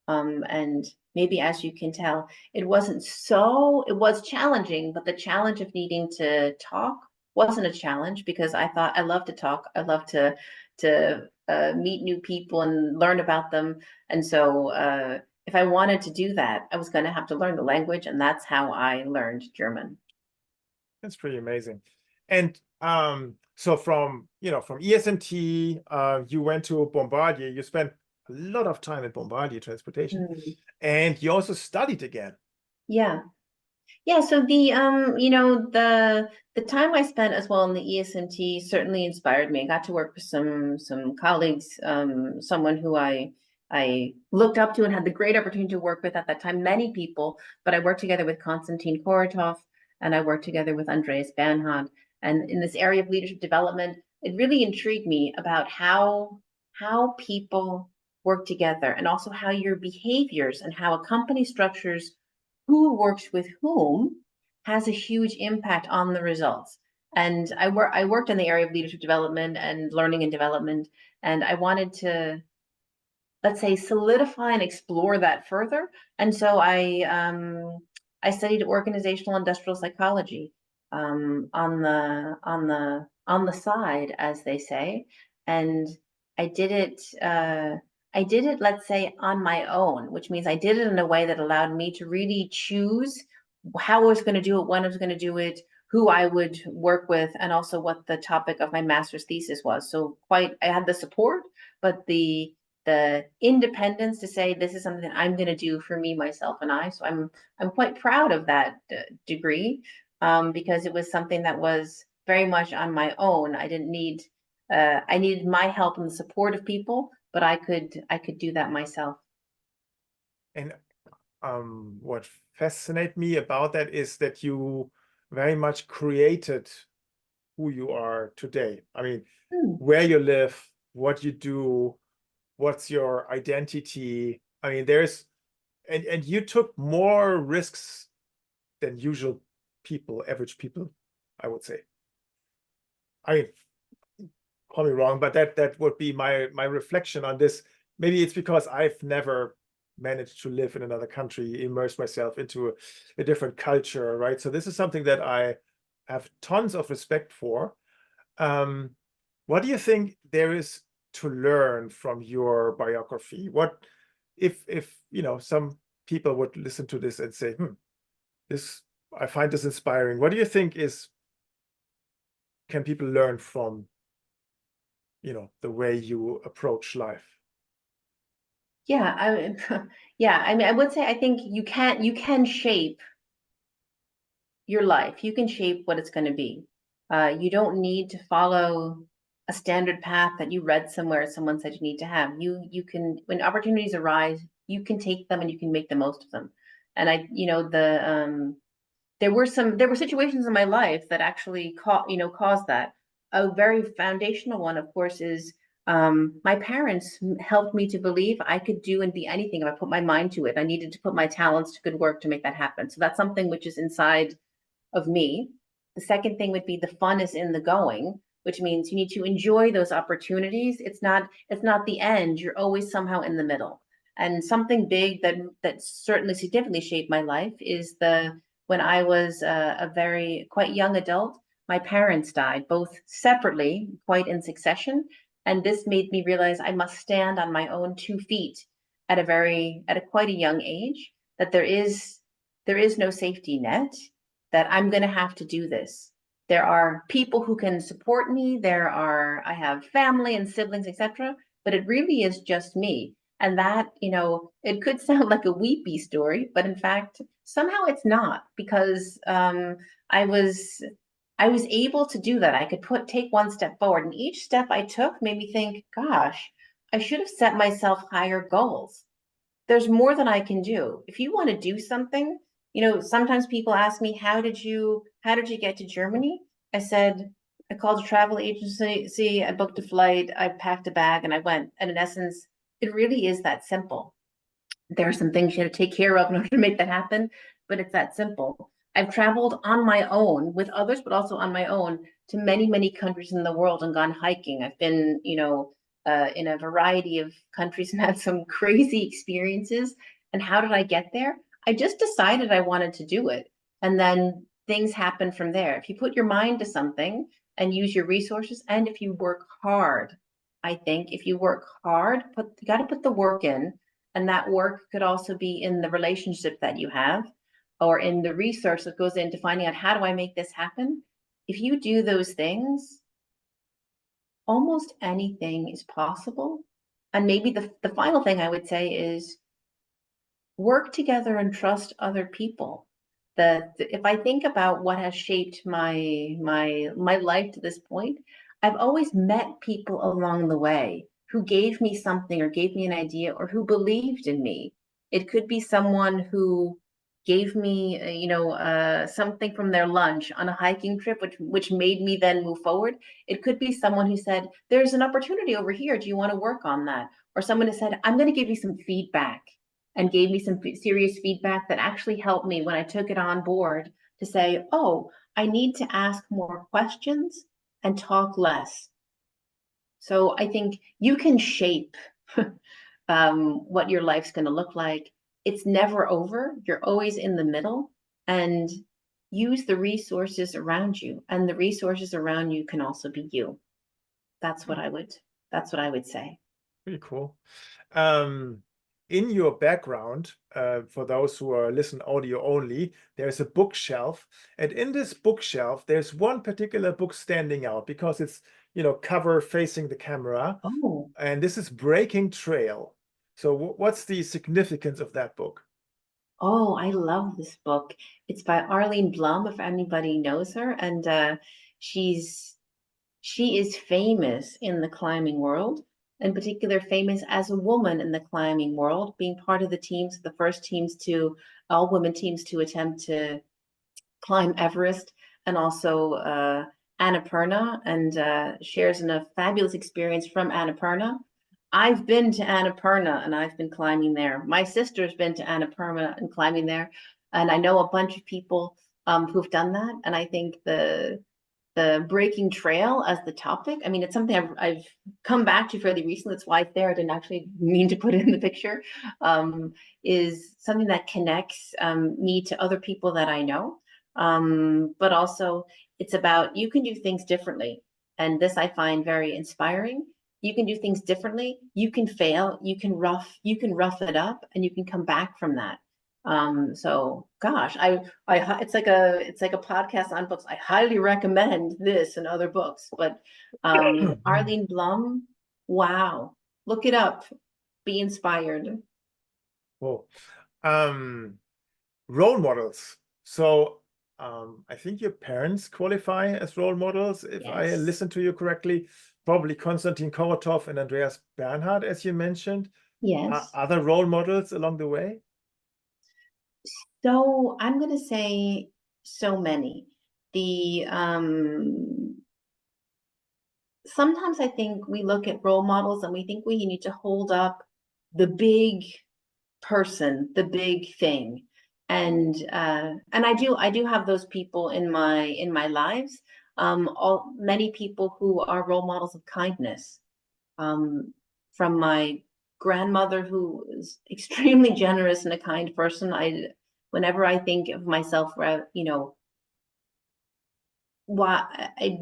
And maybe, as you can tell, it was challenging, but the challenge of needing to talk wasn't a challenge, because I thought I love to talk. I love to meet new people and learn about them. And so if I wanted to do that, I was going to have to learn the language, and that's how I learned German. That's pretty amazing. And so from ESMT, you went to Bombardier. You spent a lot of time at Bombardier Transportation, and you also studied again. Yeah. So the time I spent as well in the ESMT certainly inspired me. I got to work with some colleagues, someone who I looked up to and had the great opportunity to work with at that time, many people, but I worked together with Konstantin Koratov, and I worked together with Andreas Bernhard. And in this area of leadership development, it really intrigued me about how people work together, and also how your behaviors and how a company structures who works with whom has a huge impact on the results. And I worked in the area of leadership development and learning and development, and I wanted to, let's say, solidify and explore that further. And so I studied organizational industrial psychology on the side, as they say, and I did it, let's say, on my own, which means I did it in a way that allowed me to really choose how I was going to do it, when I was going to do it, who I would work with, and also what the topic of my master's thesis was. So I had the support, but the independence to say, this is something I'm going to do for me, myself, and I. So I'm quite proud of that degree, because it was something that was very much on my own. I didn't need I needed my help and the support of people, but I could do that myself. And what fascinates me about that is that you very much created who you are today. I mean, where you live, what you do, what's your identity. I mean, and you took more risks than usual people, average people, I would say. I mean, call me wrong, but that would be my reflection on this. Maybe it's because I've never managed to live in another country, immerse myself into a different culture, right? So this is something that I have tons of respect for. What do you think there is to learn from your biography? What if some people would listen to this and say, I find this inspiring. What do you think can people learn from the way you approach life? Yeah, I mean, I would say, I think you can shape your life. You can shape what it's going to be. You don't need to follow a standard path that you read somewhere, someone said you need to have. You can, when opportunities arise, you can take them and you can make the most of them. And there were situations in my life that actually caused that. A very foundational one, of course, is my parents helped me to believe I could do and be anything if I put my mind to it. I needed to put my talents to good work to make that happen. So that's something which is inside of me. The second thing would be the fun is in the going, which means you need to enjoy those opportunities. It's not the end. You're always somehow in the middle. And something big that certainly significantly shaped my life is when I was a quite young adult, my parents died, both separately, quite in succession. And this made me realize I must stand on my own 2 feet at quite a young age, that there is no safety net, that I'm going to have to do this. There are people who can support me. I have family and siblings, etc. But it really is just me. And that, it could sound like a weepy story, but in fact, somehow it's not, because I was able to do that. I could take one step forward, and each step I took made me think, gosh, I should have set myself higher goals. There's more than I can do. If you want to do something, sometimes people ask me, how did you get to Germany? I said, I called a travel agency, I booked a flight, I packed a bag, and I went. And in essence, it really is that simple. There are some things you have to take care of in order to make that happen, but it's that simple. I've traveled on my own with others, but also on my own to many, many countries in the world and gone hiking. I've been, in a variety of countries and had some crazy experiences. And how did I get there? I just decided I wanted to do it. And then things happen from there. If you put your mind to something and use your resources, and if you work hard, I think if you work hard, you got to put the work in. And that work could also be in the relationship that you have, or in the research that goes into finding out, how do I make this happen? If you do those things, almost anything is possible. And maybe the final thing I would say is work together and trust other people. If I think about what has shaped my life to this point, I've always met people along the way who gave me something, or gave me an idea, or who believed in me. It could be someone who gave me, something from their lunch on a hiking trip, which made me then move forward. It could be someone who said, there's an opportunity over here. Do you want to work on that? Or someone who said, I'm going to give you some feedback, and gave me some serious feedback that actually helped me when I took it on board to say, oh, I need to ask more questions and talk less. So I think you can shape what your life's going to look like. It's never over. You're always in the middle, and use the resources around you, and the resources around you can also be you. That's what I would say. Pretty cool. In your background, for those who are listen audio only, there's a bookshelf, and in this bookshelf, there's one particular book standing out because it's, cover facing the camera. Oh. And this is Breaking Trail. So what's the significance of that book? Oh, I love this book. It's by Arlene Blum, if anybody knows her, and she is famous in the climbing world. In particular, famous as a woman in the climbing world, being part of the first all women teams to attempt to climb Everest, and also Annapurna, and shares in a fabulous experience from Annapurna. I've been to Annapurna, and I've been climbing there. My sister's been to Annapurna and climbing there, and I know a bunch of people who've done that. And I think the Breaking Trail as the topic, I mean, it's something I've come back to fairly recently. That's why it's there. I didn't actually mean to put it in the picture. Is something that connects me to other people that I know. But also it's about, you can do things differently. And this I find very inspiring. You can do things differently. You can fail. You can rough it up, and you can come back from that. So gosh, it's like a podcast on books. I highly recommend this and other books, but Arlene Blum, wow, look it up, be inspired. Cool. Role models. So I think your parents qualify as role models, if I Yes. listen to you correctly. Probably Konstantin Korotov and Andreas Bernhard, as you mentioned. Yes. Other role models along the way? So I'm going to say so many. Sometimes I think we look at role models and we think we need to hold up the big person, the big thing. And I do have those people in my lives. Many people who are role models of kindness. From my grandmother, who is extremely generous and a kind person. Whenever I think of myself, I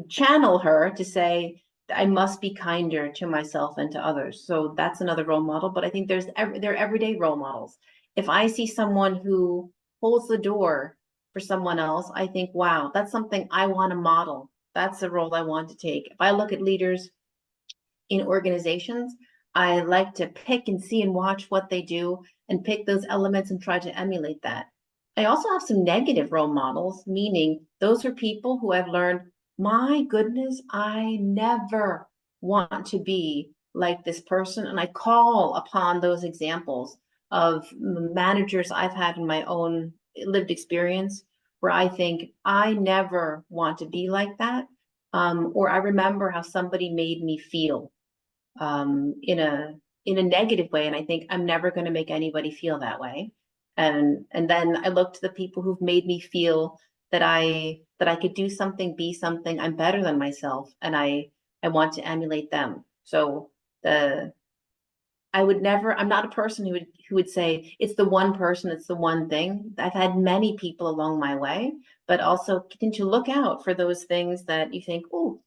channel her to say, I must be kinder to myself and to others. So that's another role model. But I think there are everyday role models. If I see someone who holds the door for someone else, I think, wow, that's something I want to model. That's the role I want to take. If I look at leaders in organizations, I like to pick and see and watch what they do and pick those elements and try to emulate that. I also have some negative role models, meaning those are people who I've learned, my goodness, I never want to be like this person. And I call upon those examples of managers I've had in my own lived experience where I think I never want to be like that. Or I remember how somebody made me feel in a negative way, and I think I'm never going to make anybody feel that way. And then I look to the people who've made me feel that I could do something, be something. I'm better than myself, and I want to emulate them. So I'm not a person who would say it's the one person, it's the one thing. I've had many people along my way, but also continue to look out for those things that you think, oh,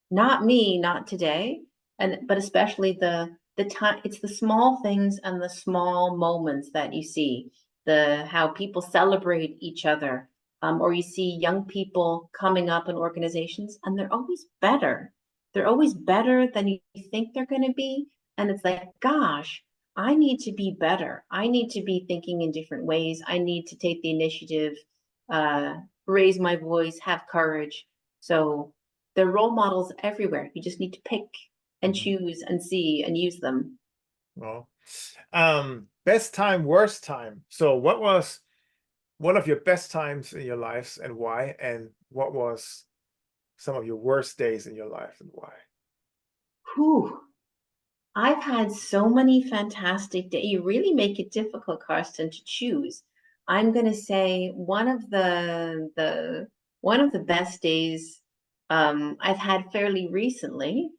not me, not today. But especially the time, it's the small things and the small moments that you see, how people celebrate each other, or you see young people coming up in organizations and they're always better. They're always better than you think they're going to be. And it's like, gosh, I need to be better. I need to be thinking in different ways. I need to take the initiative, raise my voice, have courage. So there are role models everywhere. You just need to pick and choose and see and use them. Well, best time, worst time. So what was one of your best times in your lives and why? And what was some of your worst days in your life and why? Whew. I've had so many fantastic days. You really make it difficult, Karsten, to choose. I'm going to say one of the best days I've had fairly recently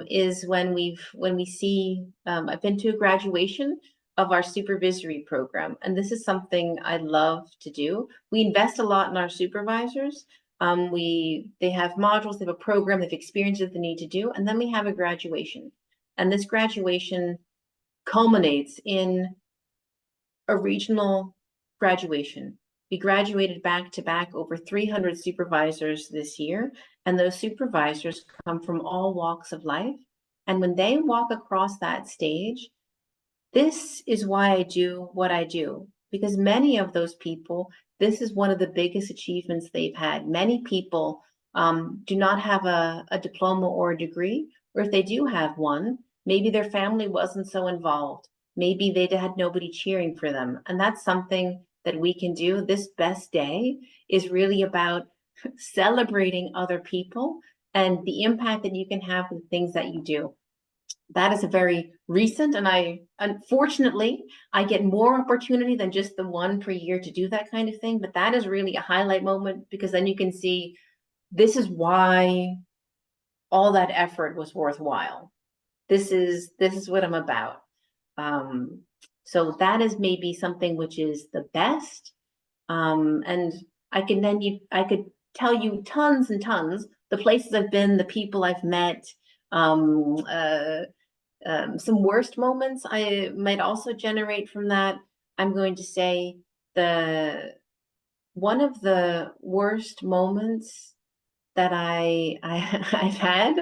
is when we see I've been to a graduation of our supervisory program, and this is something I love to do. We invest a lot in our supervisors. They have modules, they have a program, they have experiences they need to do, and then we have a graduation. And this graduation culminates in a regional graduation. We graduated back to back over 300 supervisors this year, and those supervisors come from all walks of life. And when they walk across that stage, this is why I do what I do, because many of those people, this is one of the biggest achievements they've had. Many people do not have a diploma or a degree, or if they do have one, maybe their family wasn't so involved. Maybe they had nobody cheering for them. And that's something that we can do. This best day is really about celebrating other people and the impact that you can have with things that you do. That is a very recent, and unfortunately, I get more opportunity than just the one per year to do that kind of thing. But that is really a highlight moment, because then you can see this is why all that effort was worthwhile. This is what I'm about. So that is maybe something which is the best. And I could tell you tons and tons, the places I've been, the people I've met, some worst moments I might also generate from that. I'm going to say one of the worst moments that I've had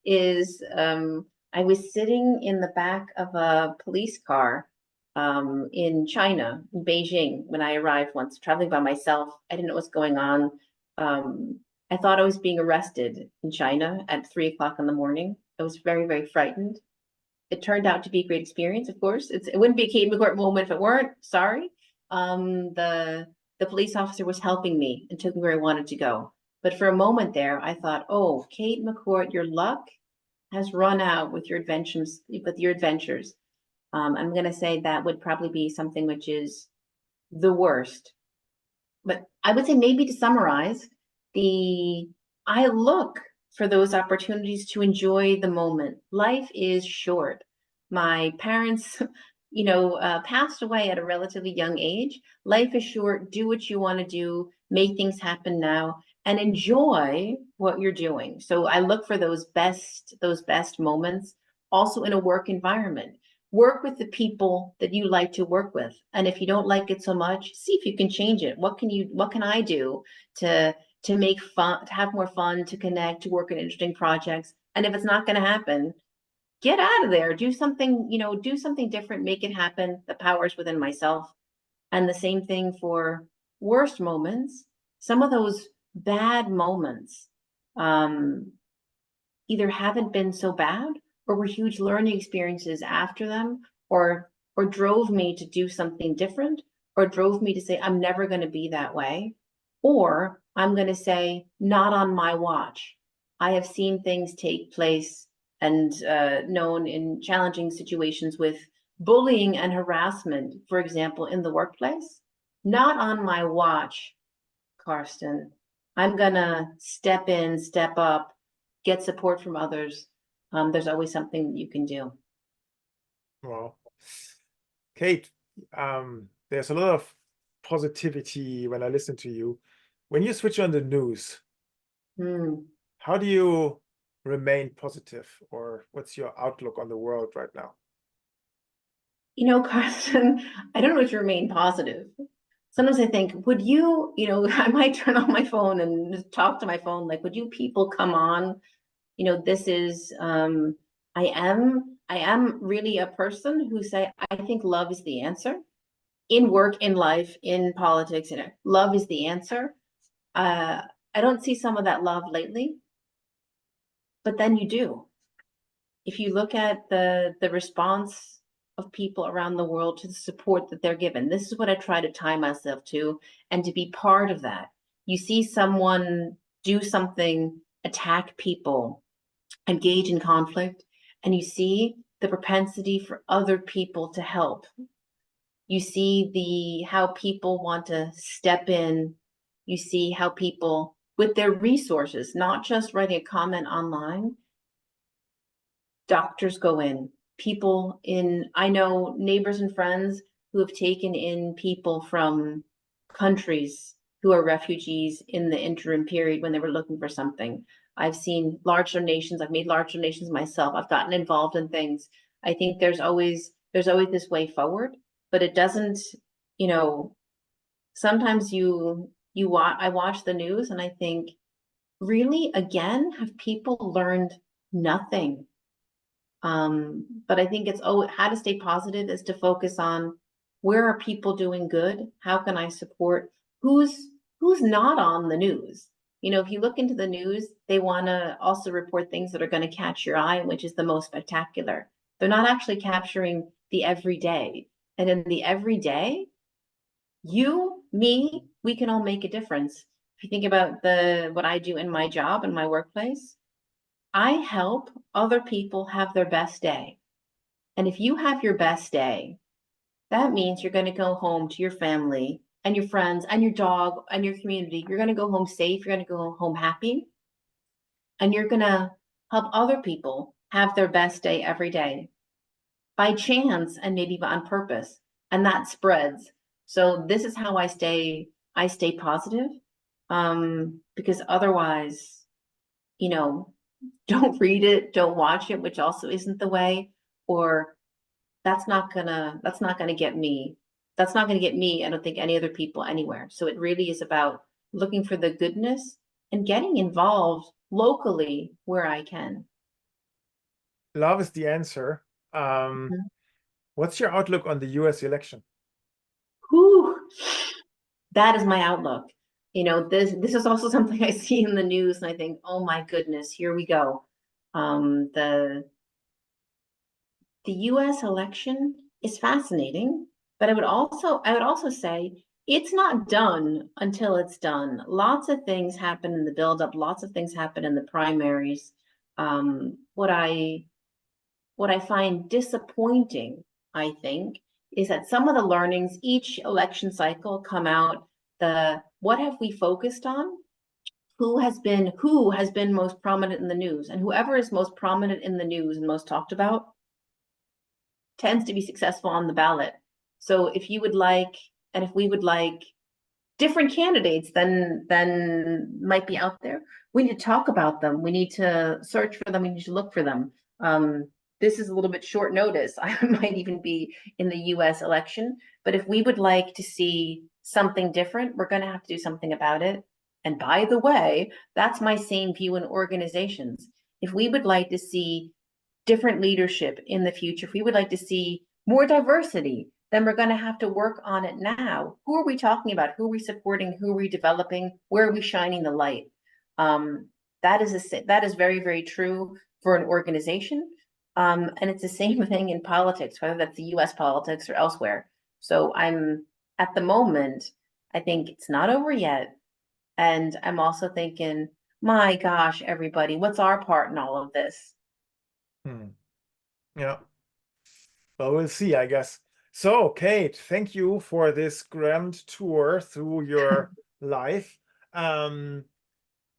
is I was sitting in the back of a police car in China, in Beijing, when I arrived once, traveling by myself. I didn't know what's going on. I thought I was being arrested in China at 3 o'clock in the morning. I was very, very frightened. It turned out to be a great experience, of course. It wouldn't be a Kate McCourt moment if it weren't. Sorry. The police officer was helping me and took me where I wanted to go. But for a moment there, I thought, oh, Kate McCourt, your luck has run out with your adventures. I'm going to say that would probably be something which is the worst. But I would say, maybe to summarize, I look for those opportunities to enjoy the moment. Life is short. My parents, passed away at a relatively young age. Life is short. Do what you want to do. Make things happen now. and enjoy what you're doing. So I look for those best moments also in a work environment. Work with the people that you like to work with. And if you don't like it so much, see if you can change it. What can I do to make fun, to have more fun, to connect, to work on interesting projects? And if it's not going to happen, get out of there. Do something, do something different, make it happen. The power's within myself. And the same thing for worst moments. Some of those bad moments either haven't been so bad or were huge learning experiences after them, or drove me to do something different, or drove me to say, I'm never going to be that way, or I'm going to say, not on my watch. I have seen things take place and known in challenging situations with bullying and harassment, for example, in the workplace. Not on my watch, Karsten. I'm gonna step in, step up, get support from others. There's always something that you can do. Wow. Kate, there's a lot of positivity when I listen to you. When you switch on the news, how do you remain positive, or what's your outlook on the world right now? Karsten, I don't know what to remain positive. Sometimes I think, would you, I might turn on my phone and just talk to my phone, like, would you people come on? This is, I am really a person who say, I think love is the answer in work, in life, in politics, and love is the answer. I don't see some of that love lately, but then you do. If you look at the response of people around the world to the support that they're given, this is what I try to tie myself to, and to be part of that. You see someone do something, attack people, engage in conflict, and you see the propensity for other people to help. You see how people want to step in. You see how people, with their resources, not just writing a comment online, doctors go in, I know neighbors and friends who have taken in people from countries who are refugees in the interim period when they were looking for something. I've seen large donations. I've made large donations myself. I've gotten involved in things. I think there's always this way forward, but it doesn't, sometimes I watch the news and I think, really, again, have people learned nothing? But I think it's how to stay positive is to focus on, where are people doing good? How can I support? Who's not on the news? If you look into the news, they want to also report things that are going to catch your eye, which is the most spectacular. They're not actually capturing the everyday. And in the everyday, you, me, we can all make a difference. If you think about what I do in my job, in my workplace, I help other people have their best day. And if you have your best day, that means you're going to go home to your family and your friends and your dog and your community. You're going to go home safe. You're going to go home happy. And you're going to help other people have their best day every day, by chance and maybe on purpose. And that spreads. So this is how I stay positive. Because otherwise, don't read it, don't watch it, which also isn't the way, or that's not gonna get me. That's not gonna get me, I don't think, any other people anywhere. So it really is about looking for the goodness and getting involved locally where I can. Love is the answer. What's your outlook on the US election? Whew. That is my outlook. This is also something I see in the news and I think, oh my goodness, here we go. The US election is fascinating, but I would also say it's not done until it's done. Lots of things happen in the buildup, lots of things happen in the primaries. What I find disappointing, I think, is that some of the learnings each election cycle come out, what have we focused on? Who has been most prominent in the news? And whoever is most prominent in the news and most talked about tends to be successful on the ballot. So if we would like different candidates than might be out there. We need to talk about them. We need to search for them. We need to look for them. This is a little bit short notice. I might even be in the US election, but if we would like to see something different, we're going to have to do something about it. And by the way, that's my same view in organizations. If we would like to see different leadership in the future, if we would like to see more diversity, then we're going to have to work on it now. Who are we talking about? Who are we supporting? Who are we developing? Where are we shining the light? That is very, very true for an organization. And it's the same thing in politics, whether that's the US politics or elsewhere. So I'm at the moment, I think it's not over yet. And I'm also thinking, my gosh, everybody, what's our part in all of this? Yeah. Well, we'll see, I guess. So, Kate, thank you for this grand tour through your life.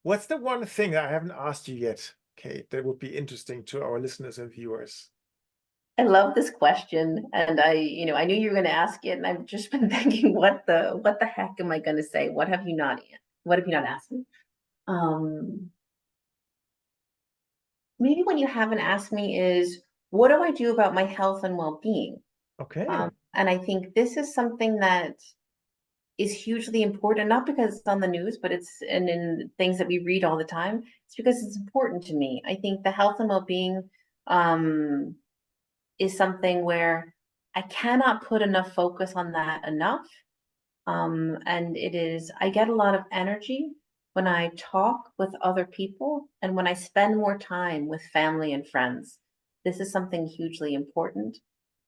What's the one thing that I haven't asked you yet, Kate, that would be interesting to our listeners and viewers? I love this question, and I knew you were going to ask it, and I've just been thinking, what the heck am I going to say? What have you not asked me? Maybe what you haven't asked me is, what do I do about my health and well-being? Okay. And I think this is something that is hugely important, not because it's on the news, but it's in things that we read all the time. It's because it's important to me. I think the health and well-being is something where I cannot put enough focus on that enough. And I get a lot of energy when I talk with other people and when I spend more time with family and friends. This is something hugely important,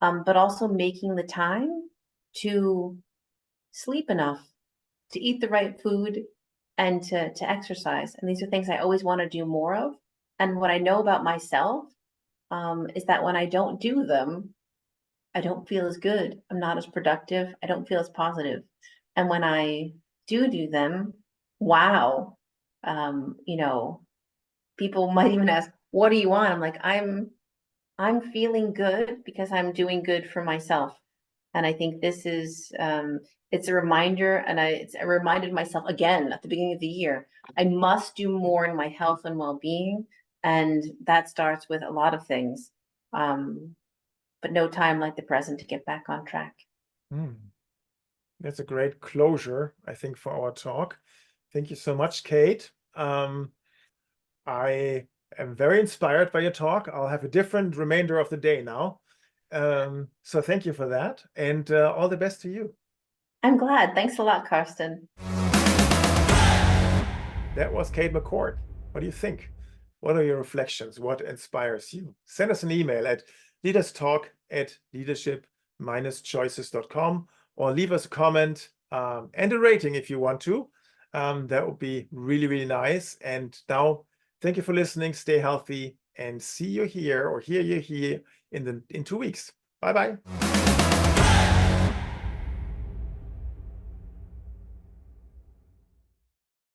but also making the time to sleep enough, to eat the right food, and to exercise. And these are things I always want to do more of. And what I know about myself is that when I don't do them, I don't feel as good. I'm not as productive. I don't feel as positive. And when I do them, wow, people might even ask, what do you want? I'm like, I'm feeling good because I'm doing good for myself. And I think this is, it's a reminder, and I reminded myself again at the beginning of the year, I must do more in my health and well-being. And that starts with a lot of things, but no time like the present to get back on track. That's a great closure, I think, for our talk. Thank you so much, Kate. I am very inspired by your talk. I'll have a different remainder of the day now. So thank you for that, and all the best to you. I'm glad. Thanks a lot, Karsten. That was Kate McCourt. What do you think? What are your reflections? What inspires you? Send us an email at leaderstalk@leadership-choices.com, or leave us a comment and a rating if you want to. That would be really, really nice. And now, thank you for listening. Stay healthy, and see you here, or hear you here in 2 weeks. Bye-bye.